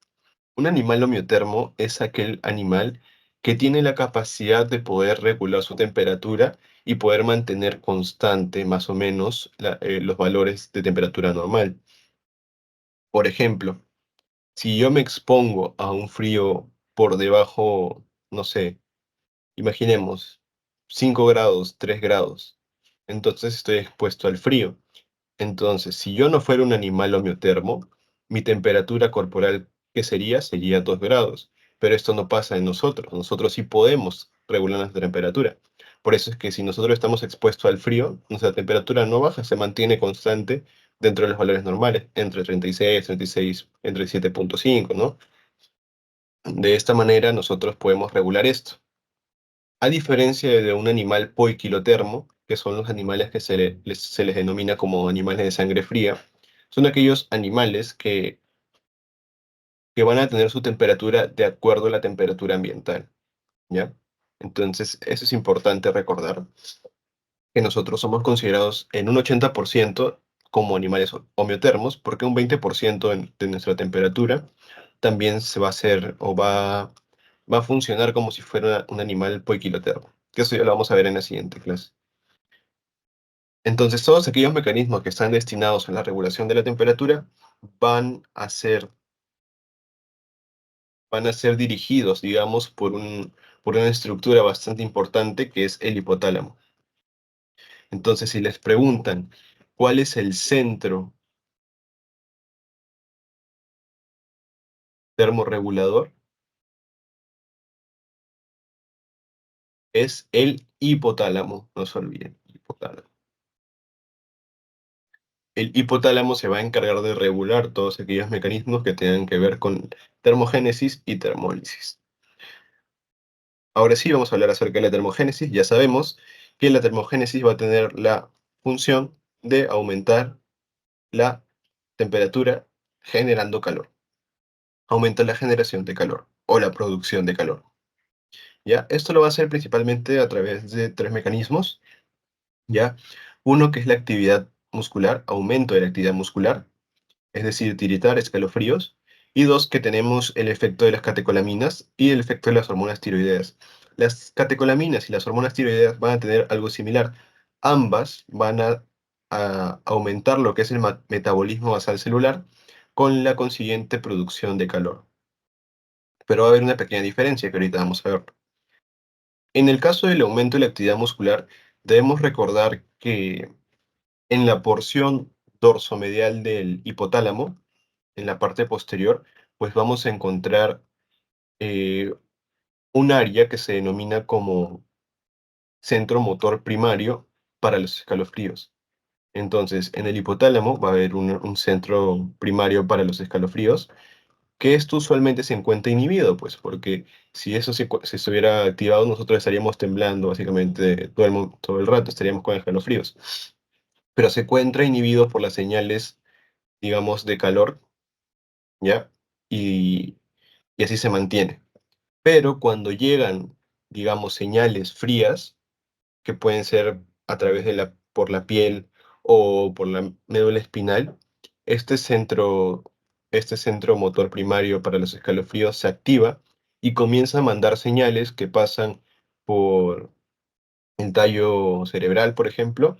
S1: Un animal homeotermo es aquel animal que tiene la capacidad de poder regular su temperatura y poder mantener constante más o menos los valores de temperatura normal. Por ejemplo, si yo me expongo a un frío por debajo, no sé, imaginemos 5 grados, 3 grados, entonces estoy expuesto al frío. Entonces, si yo no fuera un animal homeotermo, mi temperatura corporal, ¿qué sería? Sería 2 grados. Pero esto no pasa en nosotros. Nosotros sí podemos regular nuestra temperatura. Por eso es que si nosotros estamos expuestos al frío, nuestra temperatura no baja, se mantiene constante dentro de los valores normales, entre 36, 36, entre 7,5, ¿no? De esta manera nosotros podemos regular esto. A diferencia de un animal poiquilotermo, que son los animales que se les denomina como animales de sangre fría, son aquellos animales que van a tener su temperatura de acuerdo a la temperatura ambiental, ¿ya? Entonces, eso es importante recordar, que nosotros somos considerados en un 80% como animales homeotermos, porque un 20% de nuestra temperatura también se va a hacer o va a funcionar como si fuera un animal poiquilotermo, que eso ya lo vamos a ver en la siguiente clase. Entonces, todos aquellos mecanismos que están destinados a la regulación de la temperatura van a ser, van a ser dirigidos, digamos, por una estructura bastante importante que es el hipotálamo. Entonces, si les preguntan cuál es el centro termorregulador, es el hipotálamo, no se olviden, hipotálamo. El hipotálamo se va a encargar de regular todos aquellos mecanismos que tengan que ver con termogénesis y termólisis. Ahora sí vamos a hablar acerca de la termogénesis. Ya sabemos que la termogénesis va a tener la función de aumentar la temperatura generando calor. Aumenta la generación de calor o la producción de calor. ¿Ya? Esto lo va a hacer principalmente a través de tres mecanismos. ¿Ya? Uno que es la actividad muscular, aumento de la actividad muscular, es decir, tiritar, escalofríos, y dos, que tenemos el efecto de las catecolaminas y el efecto de las hormonas tiroideas. Las catecolaminas y las hormonas tiroideas van a tener algo similar. Ambas van a aumentar lo que es el metabolismo basal celular con la consiguiente producción de calor. Pero va a haber una pequeña diferencia que ahorita vamos a ver. En el caso del aumento de la actividad muscular, debemos recordar que en la porción dorsomedial del hipotálamo, en la parte posterior, pues vamos a encontrar eh, un área que se denomina como centro motor primario para los escalofríos. Entonces, en el hipotálamo va a haber un centro primario para los escalofríos, que esto usualmente se encuentra inhibido, pues, porque si eso se estuviera activado, nosotros estaríamos temblando básicamente todo el rato, estaríamos con escalofríos. Pero se encuentra inhibido por las señales, digamos, de calor, ¿ya? Y, y así se mantiene. Pero cuando llegan, digamos, señales frías, que pueden ser a través de por la piel o por la médula espinal, este centro, este centro motor primario para los escalofríos se activa y comienza a mandar señales que pasan por el tallo cerebral, por ejemplo,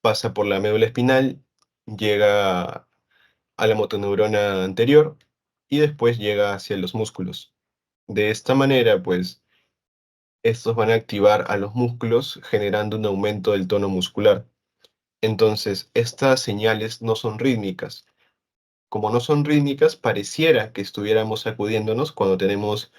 S1: pasa por la médula espinal, llega a la motoneurona anterior y después llega hacia los músculos. De esta manera, pues, estos van a activar a los músculos generando un aumento del tono muscular. Entonces, estas señales no son rítmicas. Como no son rítmicas, pareciera que estuviéramos sacudiéndonos cuando tenemos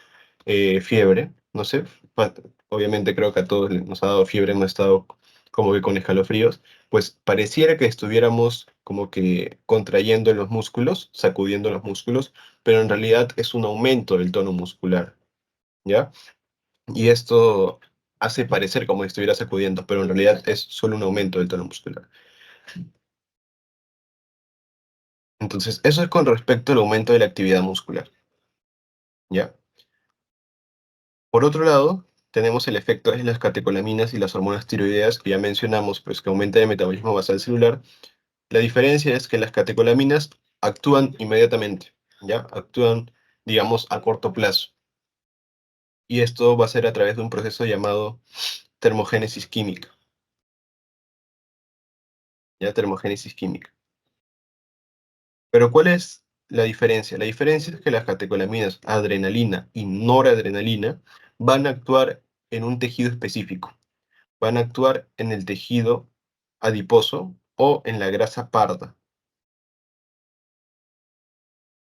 S1: fiebre. No sé, pa- obviamente creo que a todos nos ha dado fiebre, hemos estado como que con escalofríos. Pues pareciera que estuviéramos como que contrayendo los músculos, sacudiendo los músculos, pero en realidad es un aumento del tono muscular, ¿ya? Y esto hace parecer como si estuviera sacudiendo, pero en realidad es solo un aumento del tono muscular. Entonces, eso es con respecto al aumento de la actividad muscular, ¿ya? Por otro lado, tenemos el efecto de las catecolaminas y las hormonas tiroideas que ya mencionamos, pues que aumenta el metabolismo basal celular. La diferencia es que las catecolaminas actúan inmediatamente, ¿ya? Actúan, digamos, a corto plazo. Y esto va a ser a través de un proceso llamado termogénesis química, ¿ya? Termogénesis química. Pero ¿cuál es la diferencia? La diferencia es que las catecolaminas adrenalina y noradrenalina van a actuar en un tejido específico. Van a actuar en el tejido adiposo o en la grasa parda,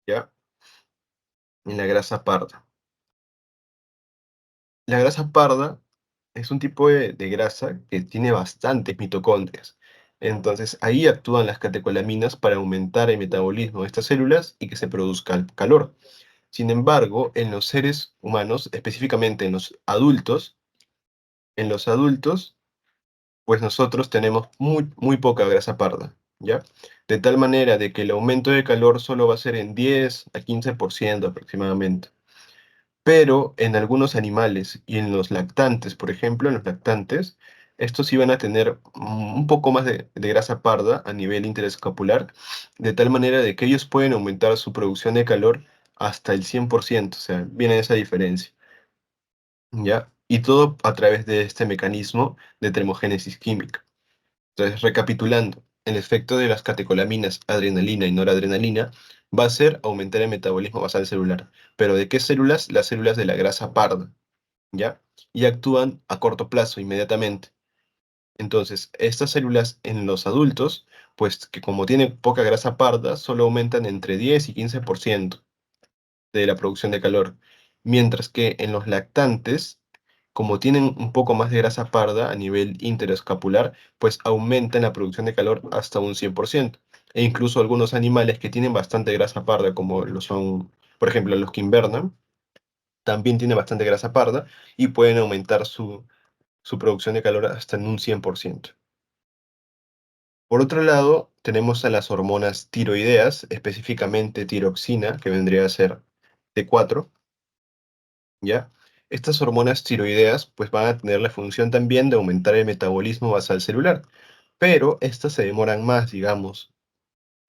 S1: ¿ya? En la grasa parda. La grasa parda es un tipo de grasa que tiene bastantes mitocondrias. Entonces, ahí actúan las catecolaminas para aumentar el metabolismo de estas células y que se produzca el calor. Sin embargo, en los seres humanos, específicamente en los adultos, pues nosotros tenemos muy poca grasa parda, ¿ya? De tal manera de que el aumento de calor solo va a ser en 10 a 15% aproximadamente. Pero en algunos animales y en los lactantes, por ejemplo, en los lactantes, estos sí van a tener un poco más de grasa parda a nivel interescapular, de tal manera de que ellos pueden aumentar su producción de calor hasta el 100%, o sea, viene esa diferencia, ¿ya? Y todo a través de este mecanismo de termogénesis química. Entonces, recapitulando, el efecto de las catecolaminas adrenalina y noradrenalina va a ser aumentar el metabolismo basal celular. ¿Pero de qué células? Las células de la grasa parda, ¿ya? Y actúan a corto plazo, inmediatamente. Entonces, estas células en los adultos, pues que como tienen poca grasa parda, solo aumentan entre 10 y 15% de la producción de calor. Mientras que en los lactantes, como tienen un poco más de grasa parda a nivel interescapular, pues aumentan la producción de calor hasta un 100%. E incluso algunos animales que tienen bastante grasa parda, como lo son, por ejemplo, los que invernan, también tienen bastante grasa parda y pueden aumentar su producción de calor hasta en un 100%. Por otro lado, tenemos a las hormonas tiroideas, específicamente tiroxina, que vendría a ser T4, ¿ya? Estas hormonas tiroideas pues van a tener la función también de aumentar el metabolismo basal celular, pero estas se demoran más, digamos.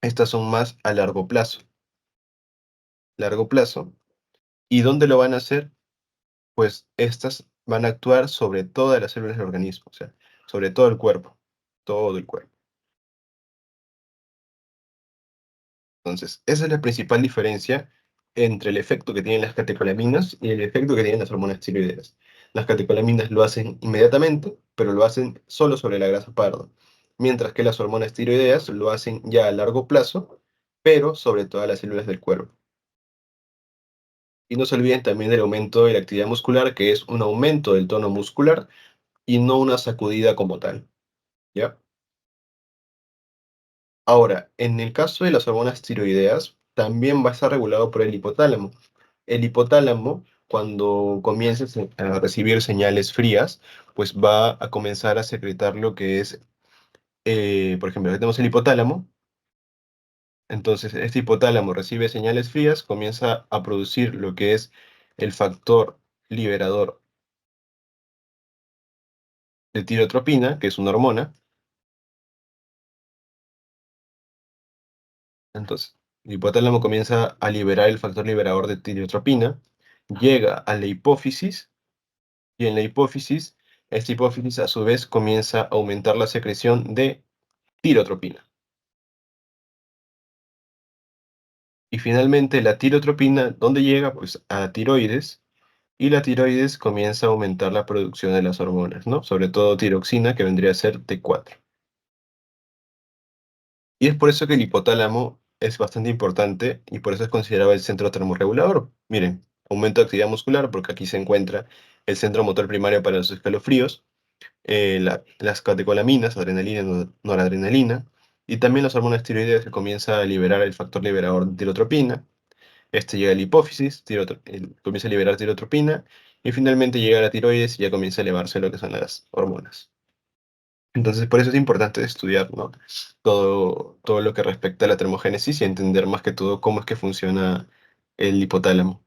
S1: Estas son más a largo plazo. Largo plazo. ¿Y dónde lo van a hacer? Pues estas van a actuar sobre todas las células del organismo, o sea, sobre todo el cuerpo, todo el cuerpo. Entonces, esa es la principal diferencia entre el efecto que tienen las catecolaminas y el efecto que tienen las hormonas tiroideas. Las catecolaminas lo hacen inmediatamente, pero lo hacen solo sobre la grasa parda, mientras que las hormonas tiroideas lo hacen ya a largo plazo, pero sobre todas las células del cuerpo. Y no se olviden también del aumento de la actividad muscular, que es un aumento del tono muscular y no una sacudida como tal, ¿ya? Ahora, en el caso de las hormonas tiroideas, también va a estar regulado por el hipotálamo. El hipotálamo, cuando comience a recibir señales frías, pues va a comenzar a secretar lo que es, por ejemplo, aquí tenemos el hipotálamo. Entonces este hipotálamo recibe señales frías, comienza a producir lo que es el factor liberador de tirotropina, que es una hormona. Entonces, el hipotálamo comienza a liberar el factor liberador de tirotropina, llega a la hipófisis, y en la hipófisis, esta hipófisis a su vez comienza a aumentar la secreción de tirotropina. Y finalmente la tirotropina, ¿dónde llega? Pues a la tiroides, y la tiroides comienza a aumentar la producción de las hormonas, ¿no? Sobre todo tiroxina, que vendría a ser T4. Y es por eso que el hipotálamo es bastante importante y por eso es considerado el centro termorregulador. Miren, aumento de actividad muscular, porque aquí se encuentra el centro motor primario para los escalofríos, las catecolaminas, adrenalina y noradrenalina, y también las hormonas tiroideas que comienza a liberar el factor liberador de tirotropina. Este llega a la hipófisis, comienza a liberar tirotropina, y finalmente llega a la tiroides y ya comienza a elevarse lo que son las hormonas. Entonces, por eso es importante estudiar, ¿no? Todo lo que respecta a la termogénesis y entender más que todo cómo es que funciona el hipotálamo.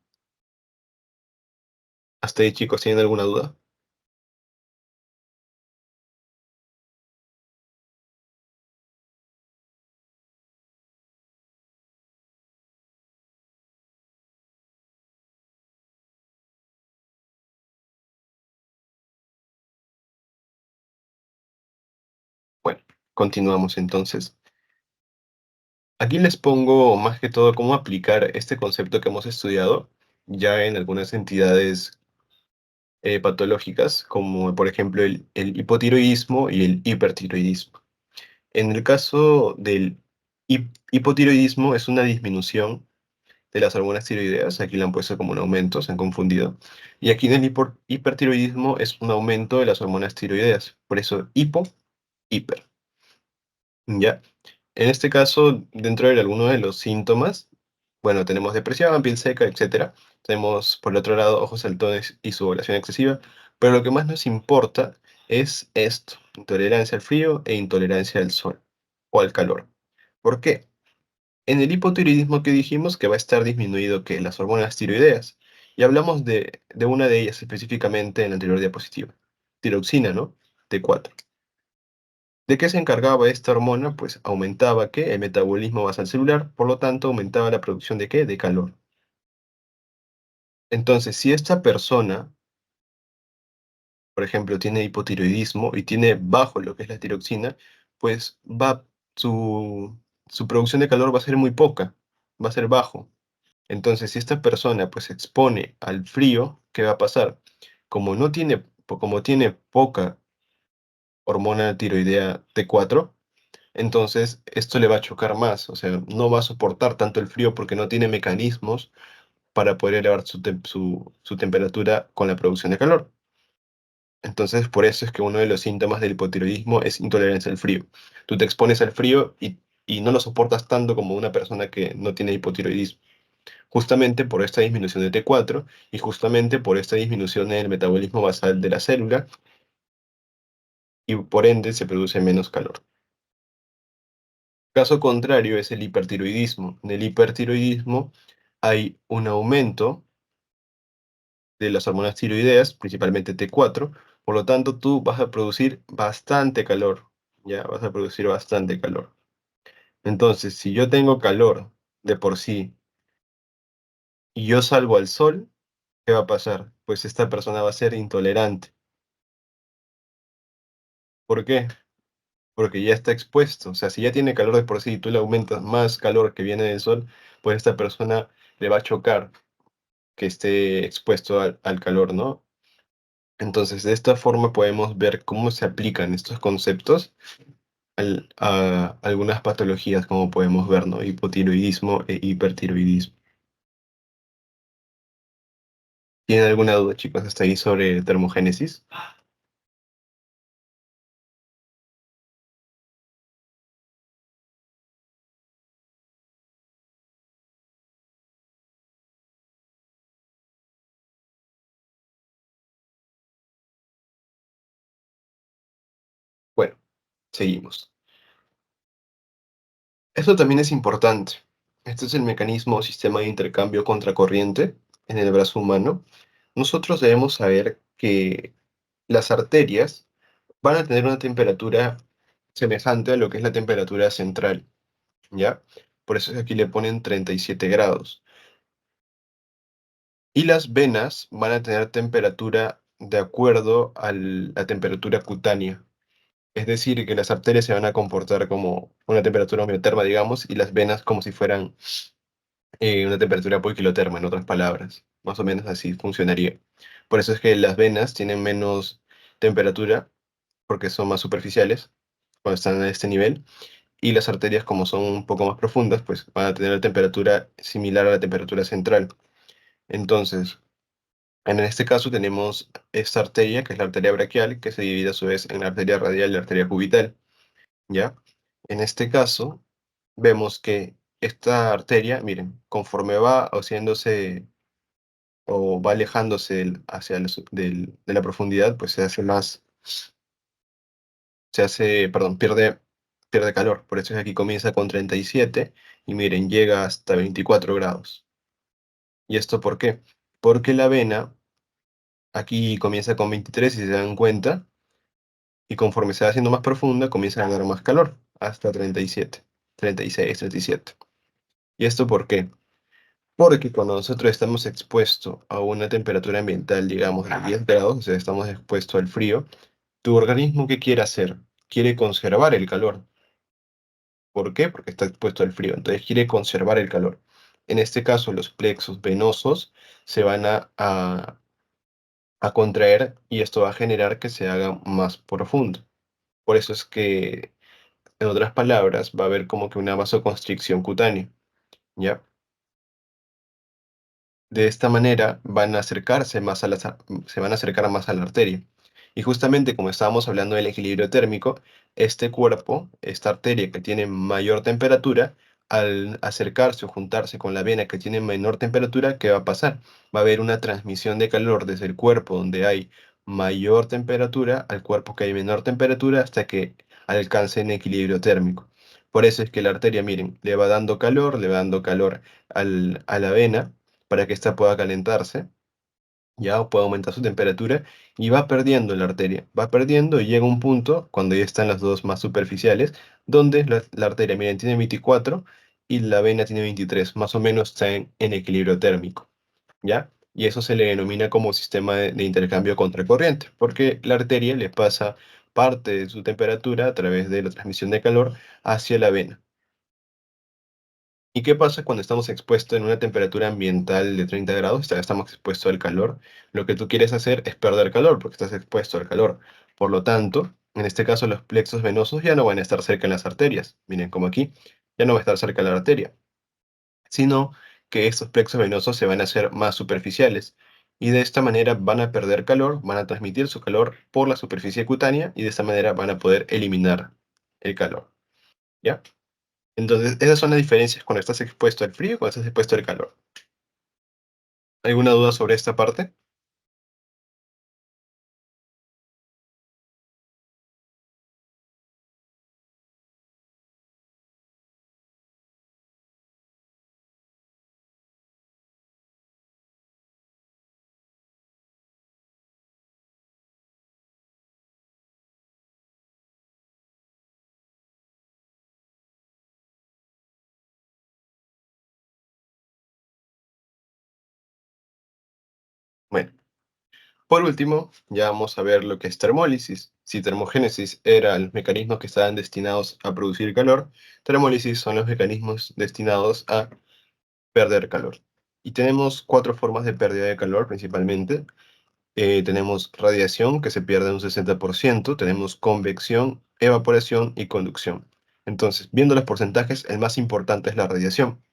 S1: ¿Hasta ahí, chicos, tienen alguna duda? Continuamos entonces. Aquí les pongo más que todo cómo aplicar este concepto que hemos estudiado ya en algunas entidades patológicas, como por ejemplo el hipotiroidismo y el hipertiroidismo. En el caso del hipotiroidismo es una disminución de las hormonas tiroideas, aquí la han puesto como un aumento, se han confundido. Y aquí en el hipertiroidismo es un aumento de las hormonas tiroideas, por eso hiper, ¿ya? En este caso, dentro de alguno de los síntomas, bueno, tenemos depresión, piel seca, etcétera. Tenemos, por el otro lado, ojos saltones y sudoración excesiva. Pero lo que más nos importa es esto, intolerancia al frío e intolerancia al sol o al calor. ¿Por qué? En el hipotiroidismo que dijimos que va a estar disminuido que las hormonas tiroideas. Y hablamos de una de ellas específicamente en la anterior diapositiva. Tiroxina, ¿no? T4. ¿De qué se encargaba esta hormona? Pues aumentaba ¿qué? El metabolismo basal celular, por lo tanto aumentaba la producción de ¿qué? De calor. Entonces, si esta persona, por ejemplo, tiene hipotiroidismo y tiene bajo lo que es la tiroxina, pues su producción de calor va a ser muy poca, va a ser bajo. Entonces, si esta persona pues se expone al frío, ¿qué va a pasar? Como tiene poca hormona tiroidea T4, entonces esto le va a chocar más, o sea, no va a soportar tanto el frío porque no tiene mecanismos para poder elevar su temperatura con la producción de calor. Entonces, por eso es que uno de los síntomas del hipotiroidismo es intolerancia al frío. Tú te expones al frío y no lo soportas tanto como una persona que no tiene hipotiroidismo, justamente por esta disminución de T4 y justamente por esta disminución en el metabolismo basal de la célula y por ende se produce menos calor. Caso contrario es el hipertiroidismo. En el hipertiroidismo hay un aumento de las hormonas tiroideas, principalmente T4, por lo tanto tú vas a producir bastante calor, ya vas a producir bastante calor. Entonces, si yo tengo calor de por sí y yo salgo al sol, ¿qué va a pasar? Pues esta persona va a ser intolerante. ¿Por qué? Porque ya está expuesto. O sea, si ya tiene calor de por sí y tú le aumentas más calor que viene del sol, pues esta persona le va a chocar que esté expuesto al calor, ¿no? Entonces, de esta forma podemos ver cómo se aplican estos conceptos a algunas patologías, como podemos ver, ¿no? Hipotiroidismo e hipertiroidismo. ¿Tienen alguna duda, chicos, hasta ahí sobre termogénesis? Bueno, seguimos. Esto también es importante. Este es el mecanismo o sistema de intercambio contracorriente en el brazo humano. Nosotros debemos saber que las arterias van a tener una temperatura semejante a lo que es la temperatura central, ¿ya? Por eso es que aquí le ponen 37 grados. Y las venas van a tener temperatura de acuerdo a la temperatura cutánea. Es decir, que las arterias se van a comportar como una temperatura homeoterma, digamos, y las venas como si fueran una temperatura poiquiloterma, en otras palabras. Más o menos así funcionaría. Por eso es que las venas tienen menos temperatura, porque son más superficiales cuando están a este nivel, y las arterias, como son un poco más profundas, pues van a tener la temperatura similar a la temperatura central. Entonces, en este caso tenemos esta arteria, que es la arteria braquial, que se divide a su vez en la arteria radial y la arteria cubital, ¿ya? En este caso, vemos que esta arteria, miren, conforme va haciéndose o va alejándose hacia de la profundidad, pues perdón, pierde calor. Por eso es que aquí comienza con 37 y miren, llega hasta 24 grados. ¿Y esto por qué? Porque la vena aquí comienza con 23, si se dan cuenta, y conforme se va haciendo más profunda, comienza a dar más calor, hasta 37, 36, 37. ¿Y esto por qué? Porque cuando nosotros estamos expuestos a una temperatura ambiental, digamos, de 10 grados, o sea, estamos expuestos al frío, tu organismo, ¿qué quiere hacer? quiere conservar el calor. ¿Por qué? Porque está expuesto al frío, entonces quiere conservar el calor. En este caso, los plexos venosos se van a contraer y esto va a generar que se haga más profundo. Por eso es que, en otras palabras, va a haber como que una vasoconstricción cutánea, ¿ya? De esta manera van a acercarse más a se van a acercar más a la arteria. Y justamente como estábamos hablando del equilibrio térmico, este cuerpo, esta arteria que tiene mayor temperatura, al acercarse o juntarse con la vena que tiene menor temperatura, ¿qué va a pasar? Va a haber una transmisión de calor desde el cuerpo donde hay mayor temperatura al cuerpo que hay menor temperatura hasta que alcance el equilibrio térmico. Por eso es que la arteria, miren, le va dando calor a la vena para que ésta pueda calentarse, ya, o pueda aumentar su temperatura, y va perdiendo la arteria, va perdiendo y llega un punto, cuando ya están las dos más superficiales, donde la arteria, miren, tiene 24 y la vena tiene 23, más o menos está en equilibrio térmico, ¿ya? Y eso se le denomina como sistema de intercambio contracorriente, porque la arteria le pasa parte de su temperatura a través de la transmisión de calor hacia la vena. ¿Y qué pasa cuando estamos expuestos en una temperatura ambiental de 30 grados? Estamos expuestos al calor. Lo que tú quieres hacer es perder calor porque estás expuesto al calor. Por lo tanto, en este caso los plexos venosos ya no van a estar cerca de las arterias. Miren, como aquí, ya no va a estar cerca de la arteria, sino que estos plexos venosos se van a hacer más superficiales. Y de esta manera van a perder calor, van a transmitir su calor por la superficie cutánea y de esta manera van a poder eliminar el calor. ¿Ya? Entonces, esas son las diferencias cuando estás expuesto al frío y cuando estás expuesto al calor. ¿Alguna duda sobre esta parte? Bueno, por último, ya vamos a ver lo que es termólisis. Si termogénesis era los mecanismos que estaban destinados a producir calor, termólisis son los mecanismos destinados a perder calor. Y tenemos cuatro formas de pérdida de calor principalmente. Tenemos radiación, que se pierde un 60%, tenemos convección, evaporación y conducción. Entonces, viendo los porcentajes, el más importante es la radiación.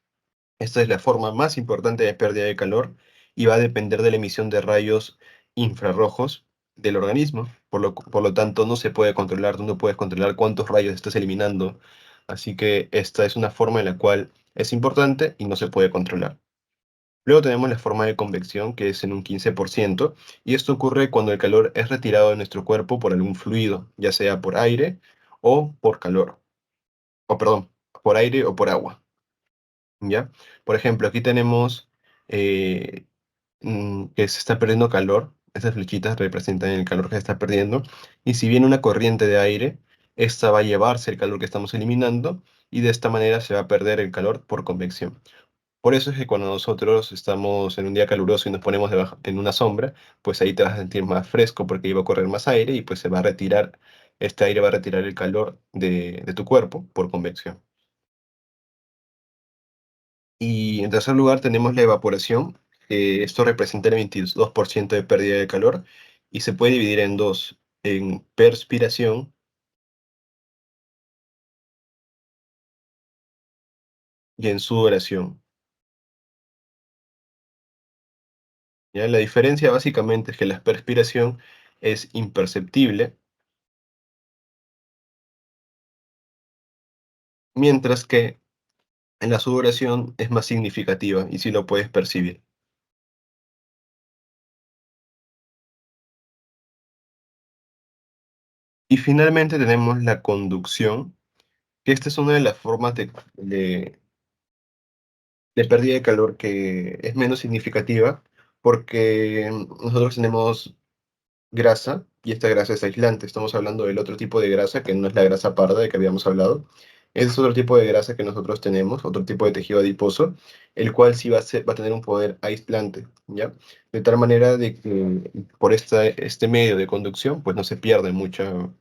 S1: Esta es la forma más importante de pérdida de calor y va a depender de la emisión de rayos infrarrojos del organismo. Por lo tanto, no se puede controlar, tú no puedes controlar cuántos rayos estás eliminando. Así que esta es una forma en la cual es importante y no se puede controlar. Luego tenemos la forma de convección, que es en un 15%, y esto ocurre cuando el calor es retirado de nuestro cuerpo por algún fluido, ya sea por aire o por calor, o perdón, por aire o por agua. ¿Ya? Por ejemplo, aquí tenemos eh, que se está perdiendo calor. Estas flechitas representan el calor que se está perdiendo. Y si viene una corriente de aire, esta va a llevarse el calor que estamos eliminando y de esta manera se va a perder el calor por convección. Por eso es que cuando nosotros estamos en un día caluroso y nos ponemos debajo, en una sombra, pues ahí te vas a sentir más fresco porque iba a correr más aire y pues se va a retirar, este aire va a retirar el calor de tu cuerpo por convección. Y en tercer lugar tenemos la evaporación. Esto representa el 22% de pérdida de calor y se puede dividir en dos, en perspiración y en sudoración. ¿Ya? La diferencia básicamente es que la perspiración es imperceptible, mientras que en la sudoración es más significativa y sí lo puedes percibir. Y finalmente tenemos la conducción, que esta es una de las formas de pérdida de calor que es menos significativa porque nosotros tenemos grasa y esta grasa es aislante. Estamos hablando del otro tipo de grasa que no es la grasa parda de que habíamos hablado. Ese es otro tipo de grasa que nosotros tenemos, otro tipo de tejido adiposo, el cual sí va a tener un poder aislante, ¿ya? De tal manera de que por este medio de conducción, pues no se pierde mucha.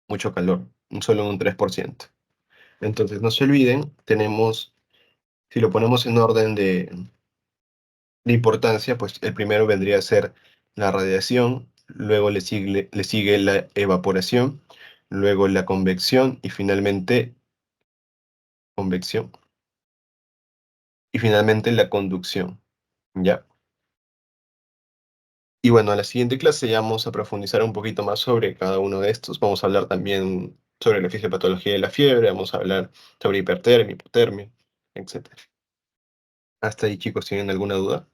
S1: mucho calor, solo en un 3%. Entonces, no se olviden, tenemos, si lo ponemos en orden de importancia, pues el primero vendría a ser la radiación, luego le sigue la evaporación, luego la convección y finalmente convección y finalmente la conducción, ¿ya? Y bueno, a la siguiente clase ya vamos a profundizar un poquito más sobre cada uno de estos. Vamos a hablar también sobre la fisiopatología de la fiebre, vamos a hablar sobre hipertermia, hipotermia, etcétera. Hasta ahí, chicos, ¿tienen alguna duda?